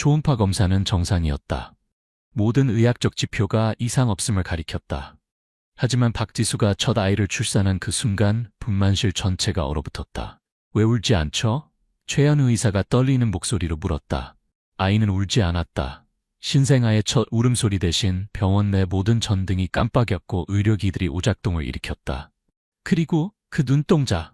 초음파 검사는 정상이었다. 모든 의학적 지표가 이상 없음을 가리켰다. 하지만 박지수가 첫 아이를 출산한 그 순간 분만실 전체가 얼어붙었다. 왜 울지 않죠? 최현우 의사가 떨리는 목소리로 물었다. 아이는 울지 않았다. 신생아의 첫 울음소리 대신 병원 내 모든 전등이 깜빡였고 의료기들이 오작동을 일으켰다. 그리고 그 눈동자.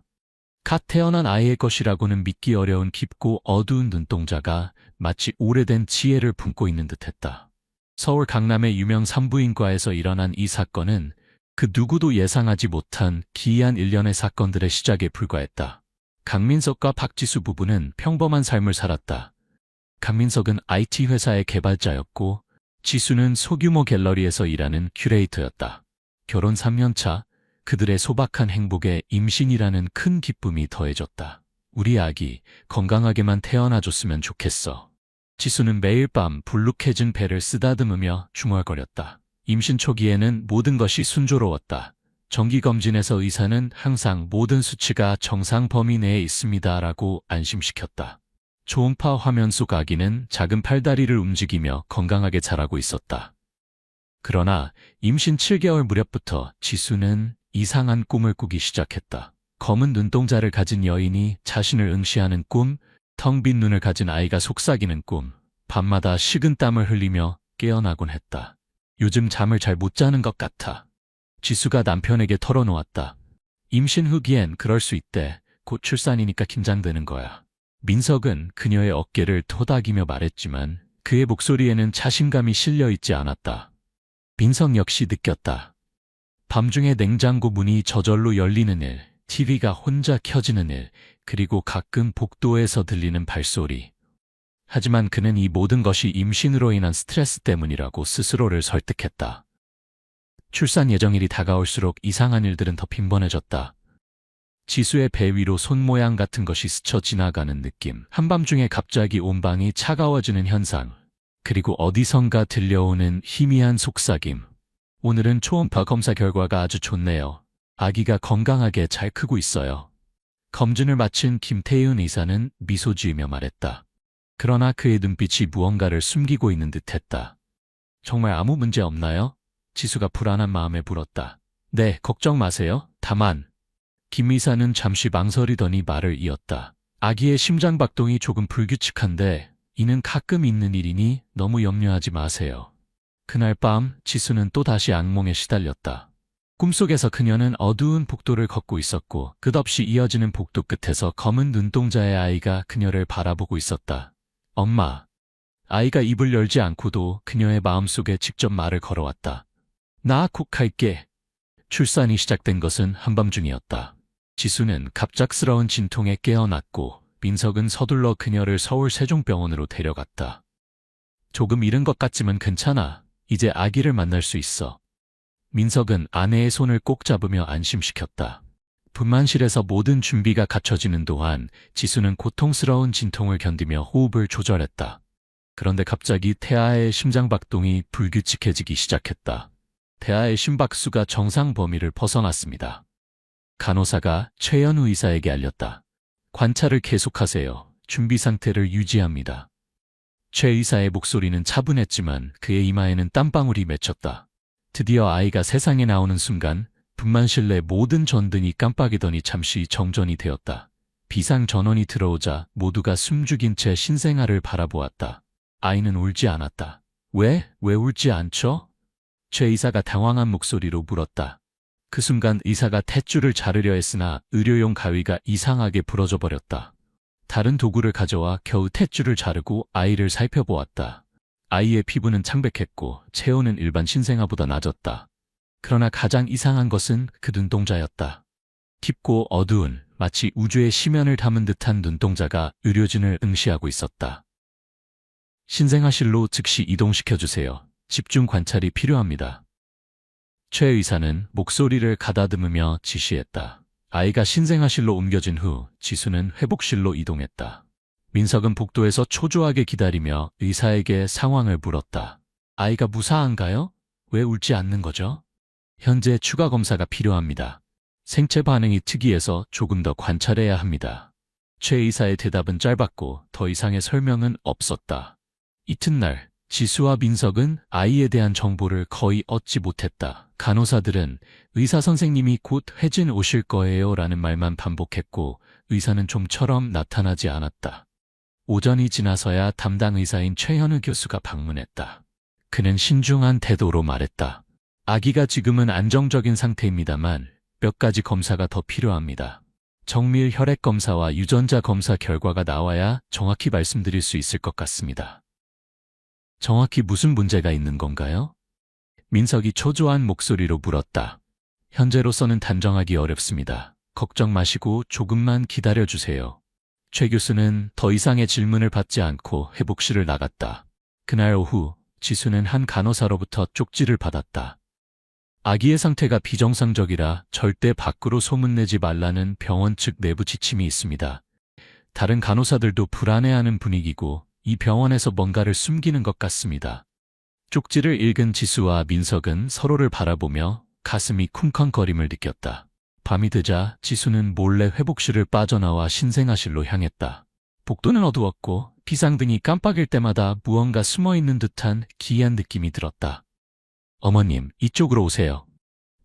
갓 태어난 아이의 것이라고는 믿기 어려운 깊고 어두운 눈동자가 마치 오래된 지혜를 품고 있는 듯했다. 서울 강남의 유명 산부인과에서 일어난 이 사건은 그 누구도 예상하지 못한 기이한 일련의 사건들의 시작에 불과했다. 강민석과 박지수 부부는 평범한 삶을 살았다. 강민석은 IT 회사의 개발자였고 지수는 소규모 갤러리에서 일하는 큐레이터였다. 결혼 3년차, 그들의 소박한 행복에 임신이라는 큰 기쁨이 더해졌다. 우리 아기 건강하게만 태어나줬으면 좋겠어. 지수는 매일 밤 불룩해진 배를 쓰다듬으며 중얼거렸다. 임신 초기에는 모든 것이 순조로웠다. 정기검진에서 의사는 항상 모든 수치가 정상 범위 내에 있습니다라고 안심시켰다. 초음파 화면 속 아기는 작은 팔다리를 움직이며 건강하게 자라고 있었다. 그러나 임신 7개월 무렵부터 지수는 이상한 꿈을 꾸기 시작했다. 검은 눈동자를 가진 여인이 자신을 응시하는 꿈, 텅 빈 눈을 가진 아이가 속삭이는 꿈, 밤마다 식은 땀을 흘리며 깨어나곤 했다. 요즘 잠을 잘 못 자는 것 같아. 지수가 남편에게 털어놓았다. 임신 후기엔 그럴 수 있대. 곧 출산이니까 긴장되는 거야. 민석은 그녀의 어깨를 토닥이며 말했지만 그의 목소리에는 자신감이 실려있지 않았다. 민석 역시 느꼈다. 밤중에 냉장고 문이 저절로 열리는 일, TV가 혼자 켜지는 일, 그리고 가끔 복도에서 들리는 발소리. 하지만 그는 이 모든 것이 임신으로 인한 스트레스 때문이라고 스스로를 설득했다. 출산 예정일이 다가올수록 이상한 일들은 더 빈번해졌다. 지수의 배 위로 손 모양 같은 것이 스쳐 지나가는 느낌, 한밤중에 갑자기 온 방이 차가워지는 현상, 그리고 어디선가 들려오는 희미한 속삭임. 오늘은 초음파 검사 결과가 아주 좋네요. 아기가 건강하게 잘 크고 있어요. 검진을 마친 김태윤 의사는 미소 지으며 말했다. 그러나 그의 눈빛이 무언가를 숨기고 있는 듯했다. 정말 아무 문제 없나요? 지수가 불안한 마음에 물었다. 네, 걱정 마세요. 다만 김 의사는 잠시 망설이더니 말을 이었다. 아기의 심장박동이 조금 불규칙한데 이는 가끔 있는 일이니 너무 염려하지 마세요. 그날 밤 지수는 또다시 악몽에 시달렸다. 꿈속에서 그녀는 어두운 복도를 걷고 있었고 끝없이 이어지는 복도 끝에서 검은 눈동자의 아이가 그녀를 바라보고 있었다. 엄마. 아이가 입을 열지 않고도 그녀의 마음속에 직접 말을 걸어왔다. 나 곧 갈게. 출산이 시작된 것은 한밤중이었다. 지수는 갑작스러운 진통에 깨어났고 민석은 서둘러 그녀를 서울 세종병원으로 데려갔다. 조금 이른 것 같지만 괜찮아. 이제 아기를 만날 수 있어. 민석은 아내의 손을 꼭 잡으며 안심시켰다. 분만실에서 모든 준비가 갖춰지는 동안 지수는 고통스러운 진통을 견디며 호흡을 조절했다. 그런데 갑자기 태아의 심장박동이 불규칙해지기 시작했다. 태아의 심박수가 정상 범위를 벗어났습니다. 간호사가 최현우 의사에게 알렸다. 관찰을 계속하세요. 준비 상태를 유지합니다. 최 의사의 목소리는 차분했지만 그의 이마에는 땀방울이 맺혔다. 드디어 아이가 세상에 나오는 순간 분만실 내 모든 전등이 깜빡이더니 잠시 정전이 되었다. 비상 전원이 들어오자 모두가 숨죽인 채 신생아를 바라보았다. 아이는 울지 않았다. 왜 울지 않죠? 최 의사가 당황한 목소리로 물었다. 그 순간 의사가 탯줄을 자르려 했으나 의료용 가위가 이상하게 부러져 버렸다. 다른 도구를 가져와 겨우 탯줄을 자르고 아이를 살펴보았다. 아이의 피부는 창백했고 체온은 일반 신생아보다 낮았다. 그러나 가장 이상한 것은 그 눈동자였다. 깊고 어두운 마치 우주의 심연을 담은 듯한 눈동자가 의료진을 응시하고 있었다. 신생아실로 즉시 이동시켜주세요. 집중 관찰이 필요합니다. 최 의사는 목소리를 가다듬으며 지시했다. 아이가 신생아실로 옮겨진 후 지수는 회복실로 이동했다. 민석은 복도에서 초조하게 기다리며 의사에게 상황을 물었다. 아이가 무사한가요? 왜 울지 않는 거죠? 현재 추가 검사가 필요합니다. 생체 반응이 특이해서 조금 더 관찰해야 합니다. 최 의사의 대답은 짧았고 더 이상의 설명은 없었다. 이튿날 지수와 민석은 아이에 대한 정보를 거의 얻지 못했다. 간호사들은 의사 선생님이 곧 혜진 오실 거예요 라는 말만 반복했고 의사는 좀처럼 나타나지 않았다. 오전이 지나서야 담당 의사인 최현우 교수가 방문했다. 그는 신중한 태도로 말했다. 아기가 지금은 안정적인 상태입니다만 몇 가지 검사가 더 필요합니다. 정밀 혈액 검사와 유전자 검사 결과가 나와야 정확히 말씀드릴 수 있을 것 같습니다. 정확히 무슨 문제가 있는 건가요? 민석이 초조한 목소리로 물었다. 현재로서는 단정하기 어렵습니다. 걱정 마시고 조금만 기다려주세요. 최 교수는 더 이상의 질문을 받지 않고 회복실을 나갔다. 그날 오후 지수는 한 간호사로부터 쪽지를 받았다. 아기의 상태가 비정상적이라 절대 밖으로 소문내지 말라는 병원 측 내부 지침이 있습니다. 다른 간호사들도 불안해하는 분위기고 이 병원에서 뭔가를 숨기는 것 같습니다. 쪽지를 읽은 지수와 민석은 서로를 바라보며 가슴이 쿵쾅거림을 느꼈다. 밤이 되자 지수는 몰래 회복실을 빠져나와 신생아실로 향했다. 복도는 어두웠고 비상등이 깜빡일 때마다 무언가 숨어있는 듯한 기이한 느낌이 들었다. 어머님, 이쪽으로 오세요.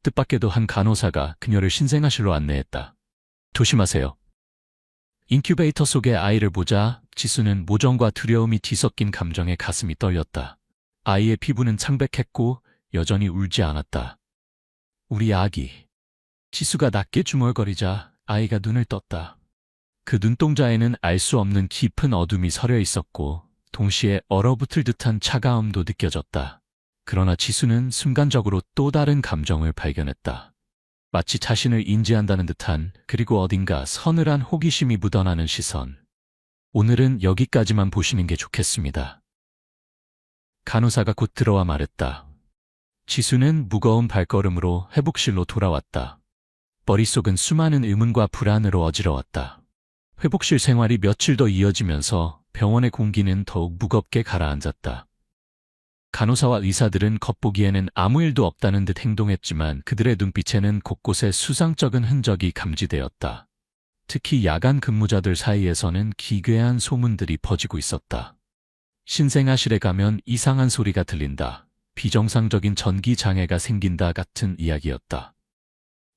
뜻밖에도 한 간호사가 그녀를 신생아실로 안내했다. 조심하세요. 인큐베이터 속의 아이를 보자 지수는 모정과 두려움이 뒤섞인 감정에 가슴이 떨렸다. 아이의 피부는 창백했고 여전히 울지 않았다. 우리 아기. 지수가 낮게 중얼거리자 아이가 눈을 떴다. 그 눈동자에는 알 수 없는 깊은 어둠이 서려 있었고 동시에 얼어붙을 듯한 차가움도 느껴졌다. 그러나 지수는 순간적으로 또 다른 감정을 발견했다. 마치 자신을 인지한다는 듯한 그리고 어딘가 서늘한 호기심이 묻어나는 시선. 오늘은 여기까지만 보시는 게 좋겠습니다. 간호사가 곧 들어와 말했다. 지수는 무거운 발걸음으로 회복실로 돌아왔다. 머릿속은 수많은 의문과 불안으로 어지러웠다. 회복실 생활이 며칠 더 이어지면서 병원의 공기는 더욱 무겁게 가라앉았다. 간호사와 의사들은 겉보기에는 아무 일도 없다는 듯 행동했지만 그들의 눈빛에는 곳곳에 수상쩍은 흔적이 감지되었다. 특히 야간 근무자들 사이에서는 기괴한 소문들이 퍼지고 있었다. 신생아실에 가면 이상한 소리가 들린다. 비정상적인 전기 장애가 생긴다 같은 이야기였다.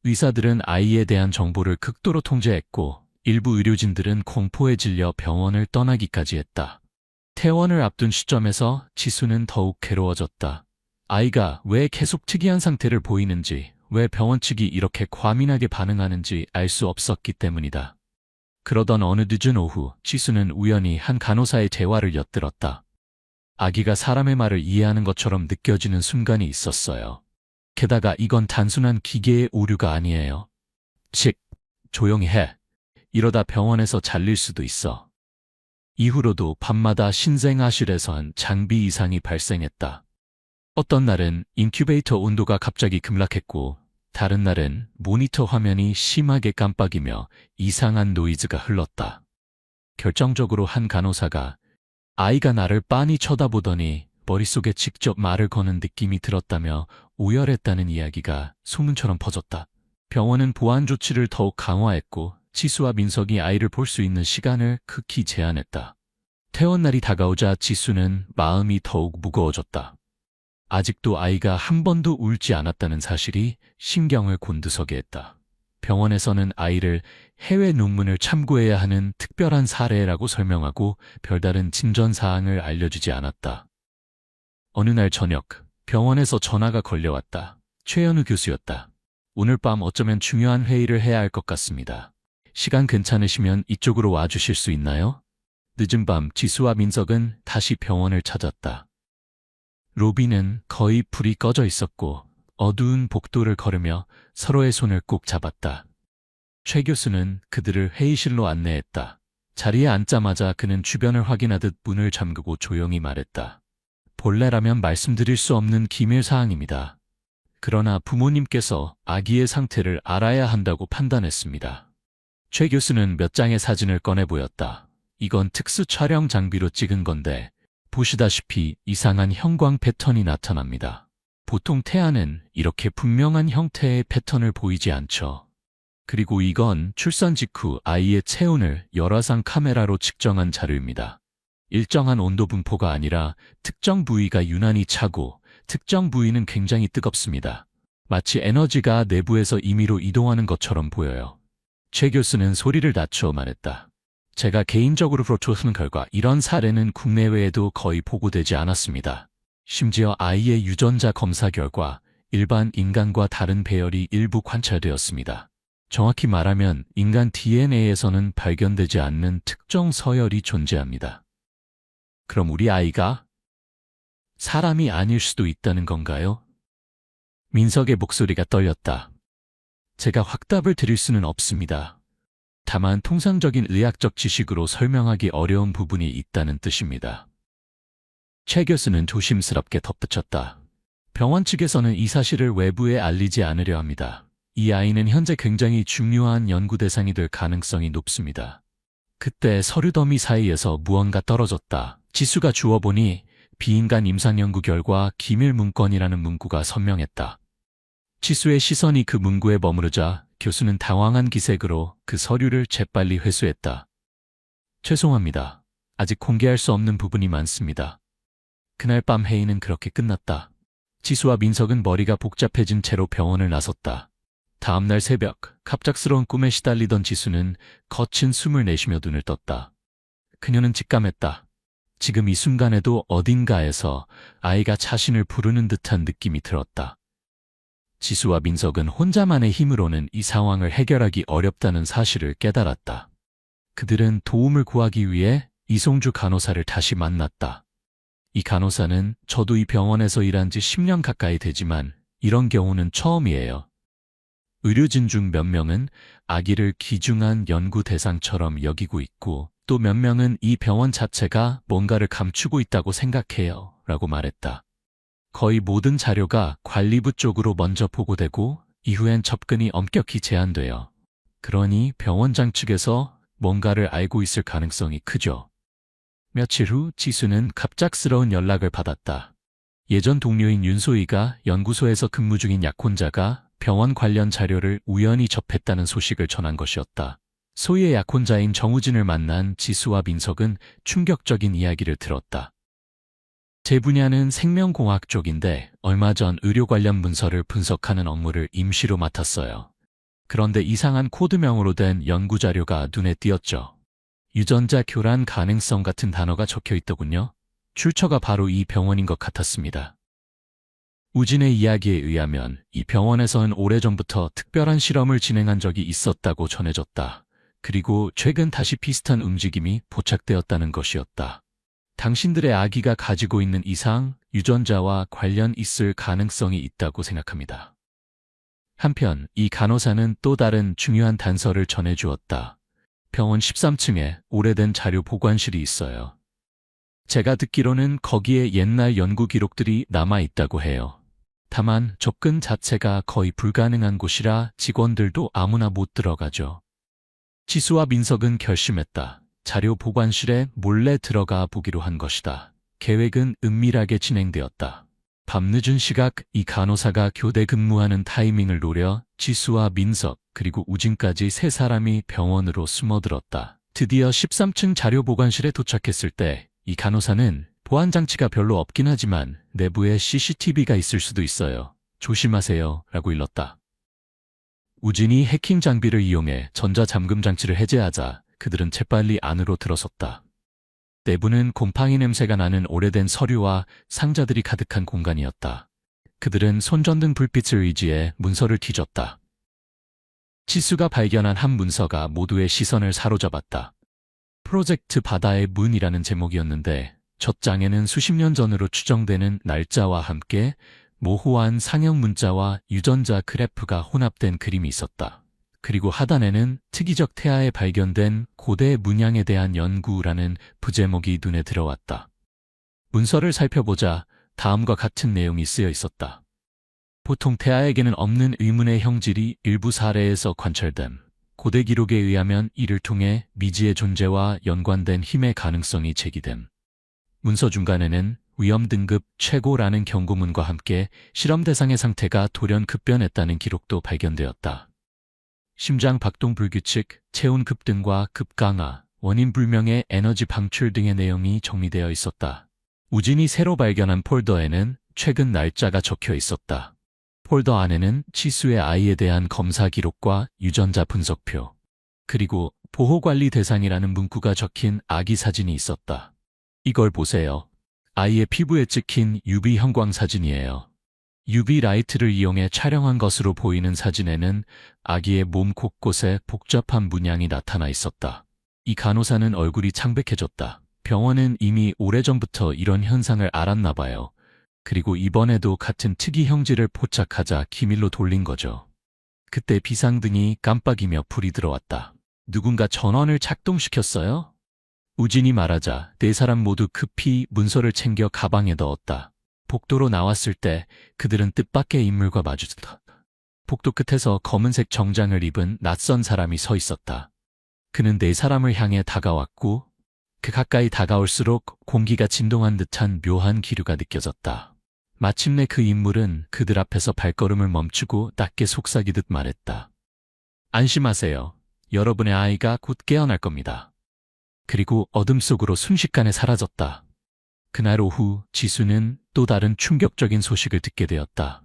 의사들은 아이에 대한 정보를 극도로 통제했고 일부 의료진들은 공포에 질려 병원을 떠나기까지 했다. 퇴원을 앞둔 시점에서 지수는 더욱 괴로워졌다. 아이가 왜 계속 특이한 상태를 보이는지, 왜 병원 측이 이렇게 과민하게 반응하는지 알 수 없었기 때문이다. 그러던 어느 늦은 오후, 지수는 우연히 한 간호사의 대화를 엿들었다. 아기가 사람의 말을 이해하는 것처럼 느껴지는 순간이 있었어요. 게다가 이건 단순한 기계의 오류가 아니에요. 즉, 조용히 해. 이러다 병원에서 잘릴 수도 있어. 이후로도 밤마다 신생아실에선 장비 이상이 발생했다. 어떤 날은 인큐베이터 온도가 갑자기 급락했고 다른 날은 모니터 화면이 심하게 깜빡이며 이상한 노이즈가 흘렀다. 결정적으로 한 간호사가 아이가 나를 빤히 쳐다보더니 머릿속에 직접 말을 거는 느낌이 들었다며 오열했다는 이야기가 소문처럼 퍼졌다. 병원은 보안 조치를 더욱 강화했고 지수와 민석이 아이를 볼 수 있는 시간을 극히 제한했다. 퇴원날이 다가오자 지수는 마음이 더욱 무거워졌다. 아직도 아이가 한 번도 울지 않았다는 사실이 신경을 곤두서게 했다. 병원에서는 아이를 해외 논문을 참고해야 하는 특별한 사례라고 설명하고 별다른 진전 사항을 알려주지 않았다. 어느 날 저녁, 병원에서 전화가 걸려왔다. 최현우 교수였다. 오늘 밤 어쩌면 중요한 회의를 해야 할 것 같습니다. 시간 괜찮으시면 이쪽으로 와주실 수 있나요? 늦은 밤 지수와 민석은 다시 병원을 찾았다. 로비는 거의 불이 꺼져 있었고 어두운 복도를 걸으며 서로의 손을 꼭 잡았다. 최 교수는 그들을 회의실로 안내했다. 자리에 앉자마자 그는 주변을 확인하듯 문을 잠그고 조용히 말했다. 본래라면 말씀드릴 수 없는 기밀 사항입니다. 그러나 부모님께서 아기의 상태를 알아야 한다고 판단했습니다. 최 교수는 몇 장의 사진을 꺼내 보였다. 이건 특수 촬영 장비로 찍은 건데 보시다시피 이상한 형광 패턴이 나타납니다. 보통 태아는 이렇게 분명한 형태의 패턴을 보이지 않죠. 그리고 이건 출산 직후 아이의 체온을 열화상 카메라로 측정한 자료입니다. 일정한 온도 분포가 아니라 특정 부위가 유난히 차고 특정 부위는 굉장히 뜨겁습니다. 마치 에너지가 내부에서 임의로 이동하는 것처럼 보여요. 최 교수는 소리를 낮추어 말했다. 제가 개인적으로 프로초스는 결과 이런 사례는 국내외에도 거의 보고되지 않았습니다. 심지어 아이의 유전자 검사 결과 일반 인간과 다른 배열이 일부 관찰되었습니다. 정확히 말하면 인간 DNA에서는 발견되지 않는 특정 서열이 존재합니다. 그럼 우리 아이가 사람이 아닐 수도 있다는 건가요? 민석의 목소리가 떨렸다. 제가 확답을 드릴 수는 없습니다. 다만 통상적인 의학적 지식으로 설명하기 어려운 부분이 있다는 뜻입니다. 최 교수는 조심스럽게 덧붙였다. 병원 측에서는 이 사실을 외부에 알리지 않으려 합니다. 이 아이는 현재 굉장히 중요한 연구 대상이 될 가능성이 높습니다. 그때 서류 더미 사이에서 무언가 떨어졌다. 지수가 주워보니 비인간 임상 연구 결과 기밀 문건이라는 문구가 선명했다. 지수의 시선이 그 문구에 머무르자 교수는 당황한 기색으로 그 서류를 재빨리 회수했다. 죄송합니다. 아직 공개할 수 없는 부분이 많습니다. 그날 밤 회의는 그렇게 끝났다. 지수와 민석은 머리가 복잡해진 채로 병원을 나섰다. 다음날 새벽, 갑작스러운 꿈에 시달리던 지수는 거친 숨을 내쉬며 눈을 떴다. 그녀는 직감했다. 지금 이 순간에도 어딘가에서 아이가 자신을 부르는 듯한 느낌이 들었다. 지수와 민석은 혼자만의 힘으로는 이 상황을 해결하기 어렵다는 사실을 깨달았다. 그들은 도움을 구하기 위해 이송주 간호사를 다시 만났다. 이 간호사는 저도 이 병원에서 일한 지 10년 가까이 되지만 이런 경우는 처음이에요. 의료진 중 몇 명은 아기를 귀중한 연구 대상처럼 여기고 있고 또 몇 명은 이 병원 자체가 뭔가를 감추고 있다고 생각해요. 라고 말했다. 거의 모든 자료가 관리부 쪽으로 먼저 보고되고 이후엔 접근이 엄격히 제한돼요. 그러니 병원장 측에서 뭔가를 알고 있을 가능성이 크죠. 며칠 후 지수는 갑작스러운 연락을 받았다. 예전 동료인 윤소희가 연구소에서 근무 중인 약혼자가 병원 관련 자료를 우연히 접했다는 소식을 전한 것이었다. 소희의 약혼자인 정우진을 만난 지수와 민석은 충격적인 이야기를 들었다. 제 분야는 생명공학 쪽인데 얼마 전 의료 관련 문서를 분석하는 업무를 임시로 맡았어요. 그런데 이상한 코드명으로 된 연구자료가 눈에 띄었죠. 유전자 교란 가능성 같은 단어가 적혀 있더군요. 출처가 바로 이 병원인 것 같았습니다. 우진의 이야기에 의하면 이 병원에서는 오래전부터 특별한 실험을 진행한 적이 있었다고 전해졌다. 그리고 최근 다시 비슷한 움직임이 포착되었다는 것이었다. 당신들의 아기가 가지고 있는 이상, 유전자와 관련 있을 가능성이 있다고 생각합니다. 한편 이 간호사는 또 다른 중요한 단서를 전해주었다. 병원 13층에 오래된 자료 보관실이 있어요. 제가 듣기로는 거기에 옛날 연구 기록들이 남아있다고 해요. 다만 접근 자체가 거의 불가능한 곳이라 직원들도 아무나 못 들어가죠. 지수와 민석은 결심했다. 자료 보관실에 몰래 들어가 보기로 한 것이다. 계획은 은밀하게 진행되었다. 밤늦은 시각 이 간호사가 교대 근무하는 타이밍을 노려 지수와 민석 그리고 우진까지 세 사람이 병원으로 숨어들었다. 드디어 13층 자료 보관실에 도착했을 때 이 간호사는 보안 장치가 별로 없긴 하지만 내부에 CCTV가 있을 수도 있어요. 조심하세요. 라고 일렀다. 우진이 해킹 장비를 이용해 전자잠금 장치를 해제하자 그들은 재빨리 안으로 들어섰다. 내부는 곰팡이 냄새가 나는 오래된 서류와 상자들이 가득한 공간이었다. 그들은 손전등 불빛을 의지해 문서를 뒤졌다. 지수가 발견한 한 문서가 모두의 시선을 사로잡았다. 프로젝트 바다의 문이라는 제목이었는데 첫 장에는 수십 년 전으로 추정되는 날짜와 함께 모호한 상형 문자와 유전자 그래프가 혼합된 그림이 있었다. 그리고 하단에는 특이적 태아에 발견된 고대 문양에 대한 연구라는 부제목이 눈에 들어왔다. 문서를 살펴보자 다음과 같은 내용이 쓰여 있었다. 보통 태아에게는 없는 의문의 형질이 일부 사례에서 관찰됨. 고대 기록에 의하면 이를 통해 미지의 존재와 연관된 힘의 가능성이 제기됨. 문서 중간에는 위험 등급 최고라는 경고문과 함께 실험 대상의 상태가 돌연 급변했다는 기록도 발견되었다. 심장 박동 불규칙, 체온 급등과 급강하, 원인 불명의 에너지 방출 등의 내용이 정리되어 있었다. 우진이 새로 발견한 폴더에는 최근 날짜가 적혀 있었다. 폴더 안에는 지수의 아이에 대한 검사 기록과 유전자 분석표, 그리고 보호관리 대상이라는 문구가 적힌 아기 사진이 있었다. 이걸 보세요. 아이의 피부에 찍힌 UV 형광 사진이에요. UV 라이트를 이용해 촬영한 것으로 보이는 사진에는 아기의 몸 곳곳에 복잡한 문양이 나타나 있었다. 이 간호사는 얼굴이 창백해졌다. 병원은 이미 오래전부터 이런 현상을 알았나 봐요. 그리고 이번에도 같은 특이 형질을 포착하자 기밀로 돌린 거죠. 그때 비상등이 깜빡이며 불이 들어왔다. 누군가 전원을 작동시켰어요? 우진이 말하자 네 사람 모두 급히 문서를 챙겨 가방에 넣었다. 복도로 나왔을 때 그들은 뜻밖의 인물과 마주쳤다. 복도 끝에서 검은색 정장을 입은 낯선 사람이 서 있었다. 그는 네 사람을 향해 다가왔고 그 가까이 다가올수록 공기가 진동한 듯한 묘한 기류가 느껴졌다. 마침내 그 인물은 그들 앞에서 발걸음을 멈추고 낮게 속삭이듯 말했다. 안심하세요. 여러분의 아이가 곧 깨어날 겁니다. 그리고 어둠 속으로 순식간에 사라졌다. 그날 오후 지수는 또 다른 충격적인 소식을 듣게 되었다.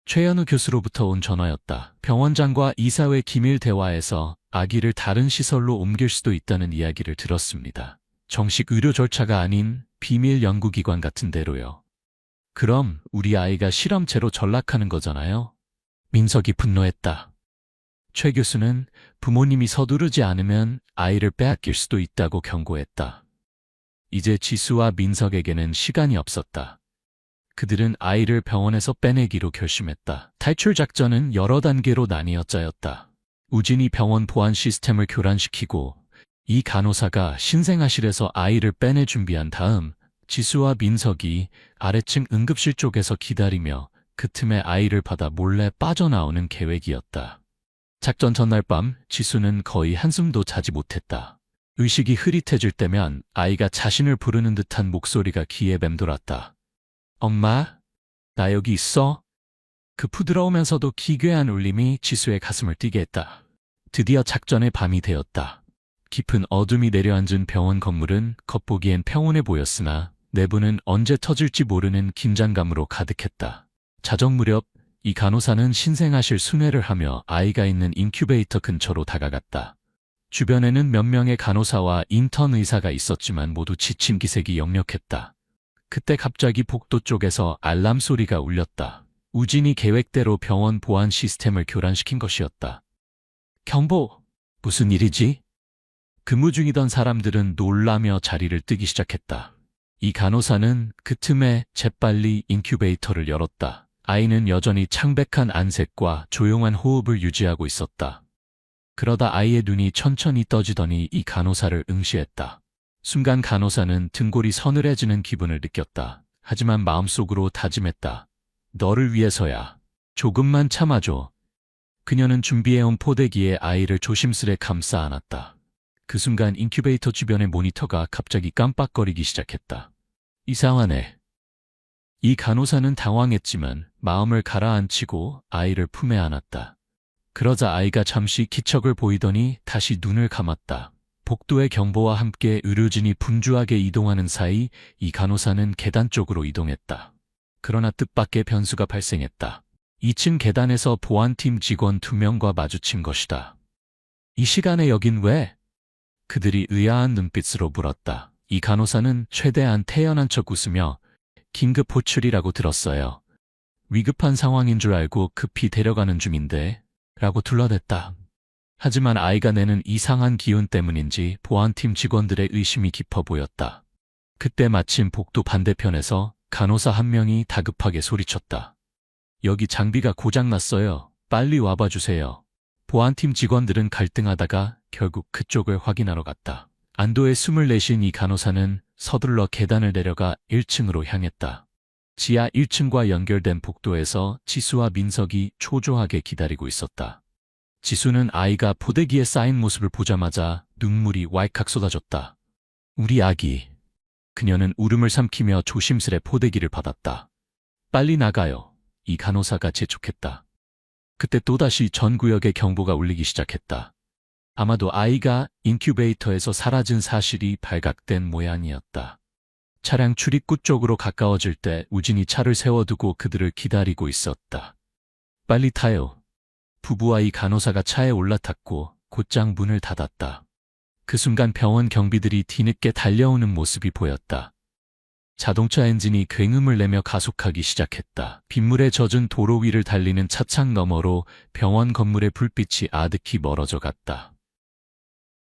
최현우 교수로부터 온 전화였다. 병원장과 이사회 기밀 대화에서 아기를 다른 시설로 옮길 수도 있다는 이야기를 들었습니다. 정식 의료 절차가 아닌 비밀 연구기관 같은 데로요. 그럼 우리 아이가 실험체로 전락하는 거잖아요? 민석이 분노했다. 최 교수는 부모님이 서두르지 않으면 아이를 빼앗길 수도 있다고 경고했다. 이제 지수와 민석에게는 시간이 없었다. 그들은 아이를 병원에서 빼내기로 결심했다. 탈출 작전은 여러 단계로 나뉘어 짜였다. 우진이 병원 보안 시스템을 교란시키고 이 간호사가 신생아실에서 아이를 빼내 준비한 다음 지수와 민석이 아래층 응급실 쪽에서 기다리며 그 틈에 아이를 받아 몰래 빠져나오는 계획이었다. 작전 전날 밤 지수는 거의 한숨도 자지 못했다. 의식이 흐릿해질 때면 아이가 자신을 부르는 듯한 목소리가 귀에 맴돌았다. 엄마, 나 여기 있어? 그 부드러우면서도 기괴한 울림이 지수의 가슴을 뛰게 했다. 드디어 작전의 밤이 되었다. 깊은 어둠이 내려앉은 병원 건물은 겉보기엔 평온해 보였으나 내부는 언제 터질지 모르는 긴장감으로 가득했다. 자정 무렵 이 간호사는 신생아실 순회를 하며 아이가 있는 인큐베이터 근처로 다가갔다. 주변에는 몇 명의 간호사와 인턴 의사가 있었지만 모두 지친 기색이 역력했다. 그때 갑자기 복도 쪽에서 알람 소리가 울렸다. 우진이 계획대로 병원 보안 시스템을 교란시킨 것이었다. 경보! 무슨 일이지? 근무 중이던 사람들은 놀라며 자리를 뜨기 시작했다. 이 간호사는 그 틈에 재빨리 인큐베이터를 열었다. 아이는 여전히 창백한 안색과 조용한 호흡을 유지하고 있었다. 그러다 아이의 눈이 천천히 떠지더니 이 간호사를 응시했다. 순간 간호사는 등골이 서늘해지는 기분을 느꼈다. 하지만 마음속으로 다짐했다. 너를 위해서야. 조금만 참아줘. 그녀는 준비해온 포대기에 아이를 조심스레 감싸 안았다. 그 순간 인큐베이터 주변의 모니터가 갑자기 깜빡거리기 시작했다. 이상하네. 이 간호사는 당황했지만 마음을 가라앉히고 아이를 품에 안았다. 그러자 아이가 잠시 기척을 보이더니 다시 눈을 감았다. 복도의 경보와 함께 의료진이 분주하게 이동하는 사이 이 간호사는 계단 쪽으로 이동했다. 그러나 뜻밖의 변수가 발생했다. 2층 계단에서 보안팀 직원 2명과 마주친 것이다. 이 시간에 여긴 왜? 그들이 의아한 눈빛으로 물었다. 이 간호사는 최대한 태연한 척 웃으며 긴급 호출이라고 들었어요. 위급한 상황인 줄 알고 급히 데려가는 중인데 라고 둘러댔다. 하지만 아이가 내는 이상한 기운 때문인지 보안팀 직원들의 의심이 깊어 보였다. 그때 마침 복도 반대편에서 간호사 한 명이 다급하게 소리쳤다. 여기 장비가 고장났어요. 빨리 와봐 주세요. 보안팀 직원들은 갈등하다가 결국 그쪽을 확인하러 갔다. 안도의 숨을 내쉰 이 간호사는 서둘러 계단을 내려가 1층으로 향했다. 지하 1층과 연결된 복도에서 지수와 민석이 초조하게 기다리고 있었다. 지수는 아이가 포대기에 쌓인 모습을 보자마자 눈물이 왈칵 쏟아졌다. 우리 아기. 그녀는 울음을 삼키며 조심스레 포대기를 받았다. 빨리 나가요. 이 간호사가 재촉했다. 그때 또다시 전 구역의 경보가 울리기 시작했다. 아마도 아이가 인큐베이터에서 사라진 사실이 발각된 모양이었다. 차량 출입구 쪽으로 가까워질 때 우진이 차를 세워두고 그들을 기다리고 있었다. 빨리 타요. 부부와 이 간호사가 차에 올라탔고 곧장 문을 닫았다. 그 순간 병원 경비들이 뒤늦게 달려오는 모습이 보였다. 자동차 엔진이 굉음을 내며 가속하기 시작했다. 빗물에 젖은 도로 위를 달리는 차창 너머로 병원 건물의 불빛이 아득히 멀어져 갔다.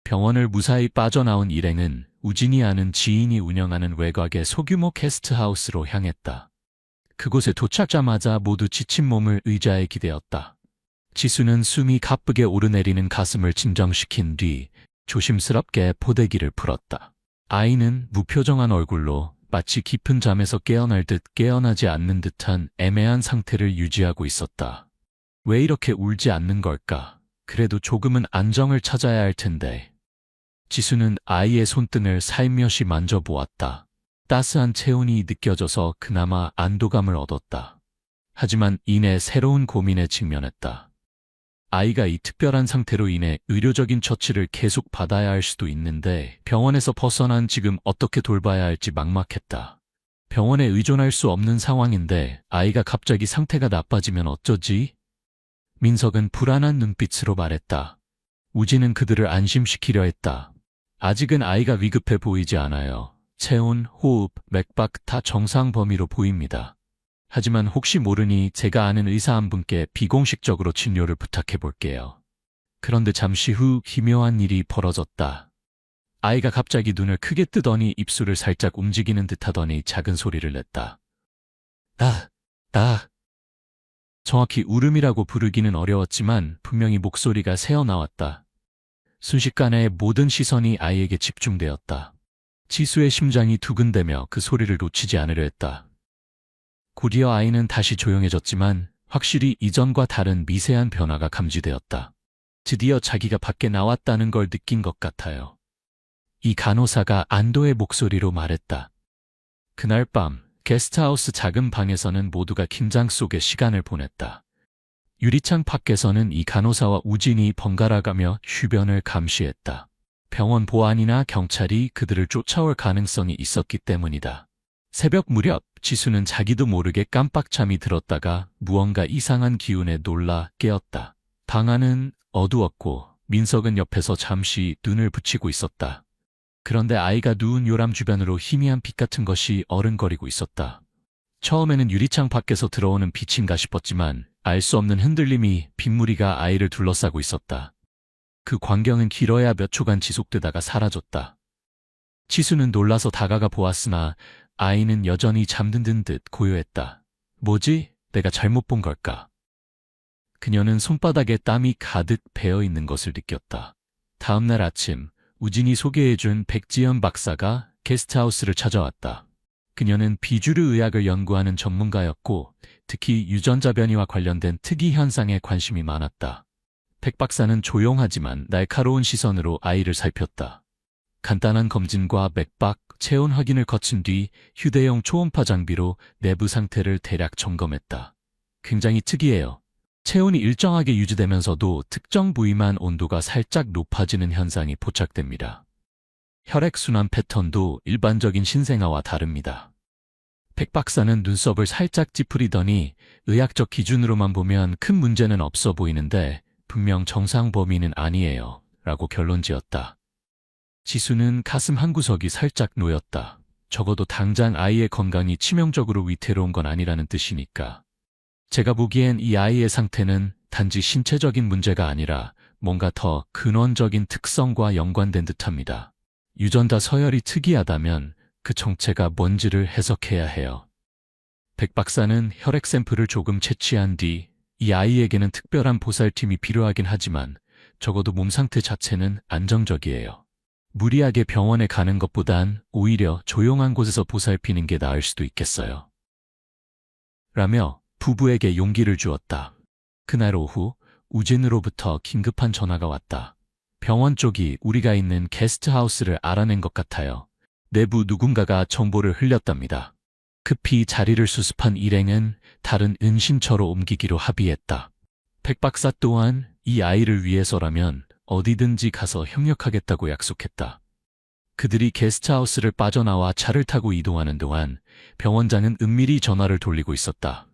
병원을 무사히 빠져나온 일행은 우진이 아는 지인이 운영하는 외곽의 소규모 게스트하우스로 향했다. 그곳에 도착하자마자 모두 지친 몸을 의자에 기대었다. 지수는 숨이 가쁘게 오르내리는 가슴을 진정시킨 뒤 조심스럽게 포대기를 풀었다. 아이는 무표정한 얼굴로 마치 깊은 잠에서 깨어날 듯 깨어나지 않는 듯한 애매한 상태를 유지하고 있었다. 왜 이렇게 울지 않는 걸까? 그래도 조금은 안정을 찾아야 할 텐데. 지수는 아이의 손등을 살며시 만져보았다. 따스한 체온이 느껴져서 그나마 안도감을 얻었다. 하지만 이내 새로운 고민에 직면했다. 아이가 이 특별한 상태로 인해 의료적인 처치를 계속 받아야 할 수도 있는데 병원에서 벗어난 지금 어떻게 돌봐야 할지 막막했다. 병원에 의존할 수 없는 상황인데 아이가 갑자기 상태가 나빠지면 어쩌지? 민석은 불안한 눈빛으로 말했다. 우진은 그들을 안심시키려 했다. 아직은 아이가 위급해 보이지 않아요. 체온, 호흡, 맥박 다 정상 범위로 보입니다. 하지만 혹시 모르니 제가 아는 의사 한 분께 비공식적으로 진료를 부탁해 볼게요. 그런데 잠시 후 기묘한 일이 벌어졌다. 아이가 갑자기 눈을 크게 뜨더니 입술을 살짝 움직이는 듯하더니 작은 소리를 냈다. 정확히 울음이라고 부르기는 어려웠지만 분명히 목소리가 새어나왔다. 순식간에 모든 시선이 아이에게 집중되었다. 지수의 심장이 두근대며 그 소리를 놓치지 않으려 했다. 곧이어 아이는 다시 조용해졌지만 확실히 이전과 다른 미세한 변화가 감지되었다. 드디어 자기가 밖에 나왔다는 걸 느낀 것 같아요. 이 간호사가 안도의 목소리로 말했다. 그날 밤 게스트하우스 작은 방에서는 모두가 긴장 속에 시간을 보냈다. 유리창 밖에서는 이 간호사와 우진이 번갈아가며 주변을 감시했다. 병원 보안이나 경찰이 그들을 쫓아올 가능성이 있었기 때문이다. 새벽 무렵 지수는 자기도 모르게 깜빡 잠이 들었다가 무언가 이상한 기운에 놀라 깨었다. 방 안은 어두웠고 민석은 옆에서 잠시 눈을 붙이고 있었다. 그런데 아이가 누운 요람 주변으로 희미한 빛 같은 것이 어른거리고 있었다. 처음에는 유리창 밖에서 들어오는 빛인가 싶었지만 알 수 없는 흔들림이 빗무리가 아이를 둘러싸고 있었다. 그 광경은 길어야 몇 초간 지속되다가 사라졌다. 지수는 놀라서 다가가 보았으나 아이는 여전히 잠든 듯 고요했다. 뭐지? 내가 잘못 본 걸까? 그녀는 손바닥에 땀이 가득 배어 있는 것을 느꼈다. 다음 날 아침 우진이 소개해준 백지연 박사가 게스트하우스를 찾아왔다. 그녀는 비주류 의학을 연구하는 전문가였고 특히 유전자 변이와 관련된 특이 현상에 관심이 많았다. 백 박사는 조용하지만 날카로운 시선으로 아이를 살폈다. 간단한 검진과 맥박, 체온 확인을 거친 뒤 휴대용 초음파 장비로 내부 상태를 대략 점검했다. 굉장히 특이해요. 체온이 일정하게 유지되면서도 특정 부위만 온도가 살짝 높아지는 현상이 포착됩니다. 혈액순환 패턴도 일반적인 신생아와 다릅니다. 백 박사는 눈썹을 살짝 찌푸리더니 의학적 기준으로만 보면 큰 문제는 없어 보이는데 분명 정상 범위는 아니에요. 라고 결론지었다. 지수는 가슴 한구석이 살짝 놓였다. 적어도 당장 아이의 건강이 치명적으로 위태로운 건 아니라는 뜻이니까. 제가 보기엔 이 아이의 상태는 단지 신체적인 문제가 아니라 뭔가 더 근원적인 특성과 연관된 듯합니다. 유전자 서열이 특이하다면 그 정체가 뭔지를 해석해야 해요. 백 박사는 혈액 샘플을 조금 채취한 뒤 이 아이에게는 특별한 보살팀이 필요하긴 하지만 적어도 몸 상태 자체는 안정적이에요. 무리하게 병원에 가는 것보단 오히려 조용한 곳에서 보살피는 게 나을 수도 있겠어요. 라며 부부에게 용기를 주었다. 그날 오후 우진으로부터 긴급한 전화가 왔다. 병원 쪽이 우리가 있는 게스트하우스를 알아낸 것 같아요. 내부 누군가가 정보를 흘렸답니다. 급히 자리를 수습한 일행은 다른 은신처로 옮기기로 합의했다. 백 박사 또한 이 아이를 위해서라면 어디든지 가서 협력하겠다고 약속했다. 그들이 게스트하우스를 빠져나와 차를 타고 이동하는 동안 병원장은 은밀히 전화를 돌리고 있었다.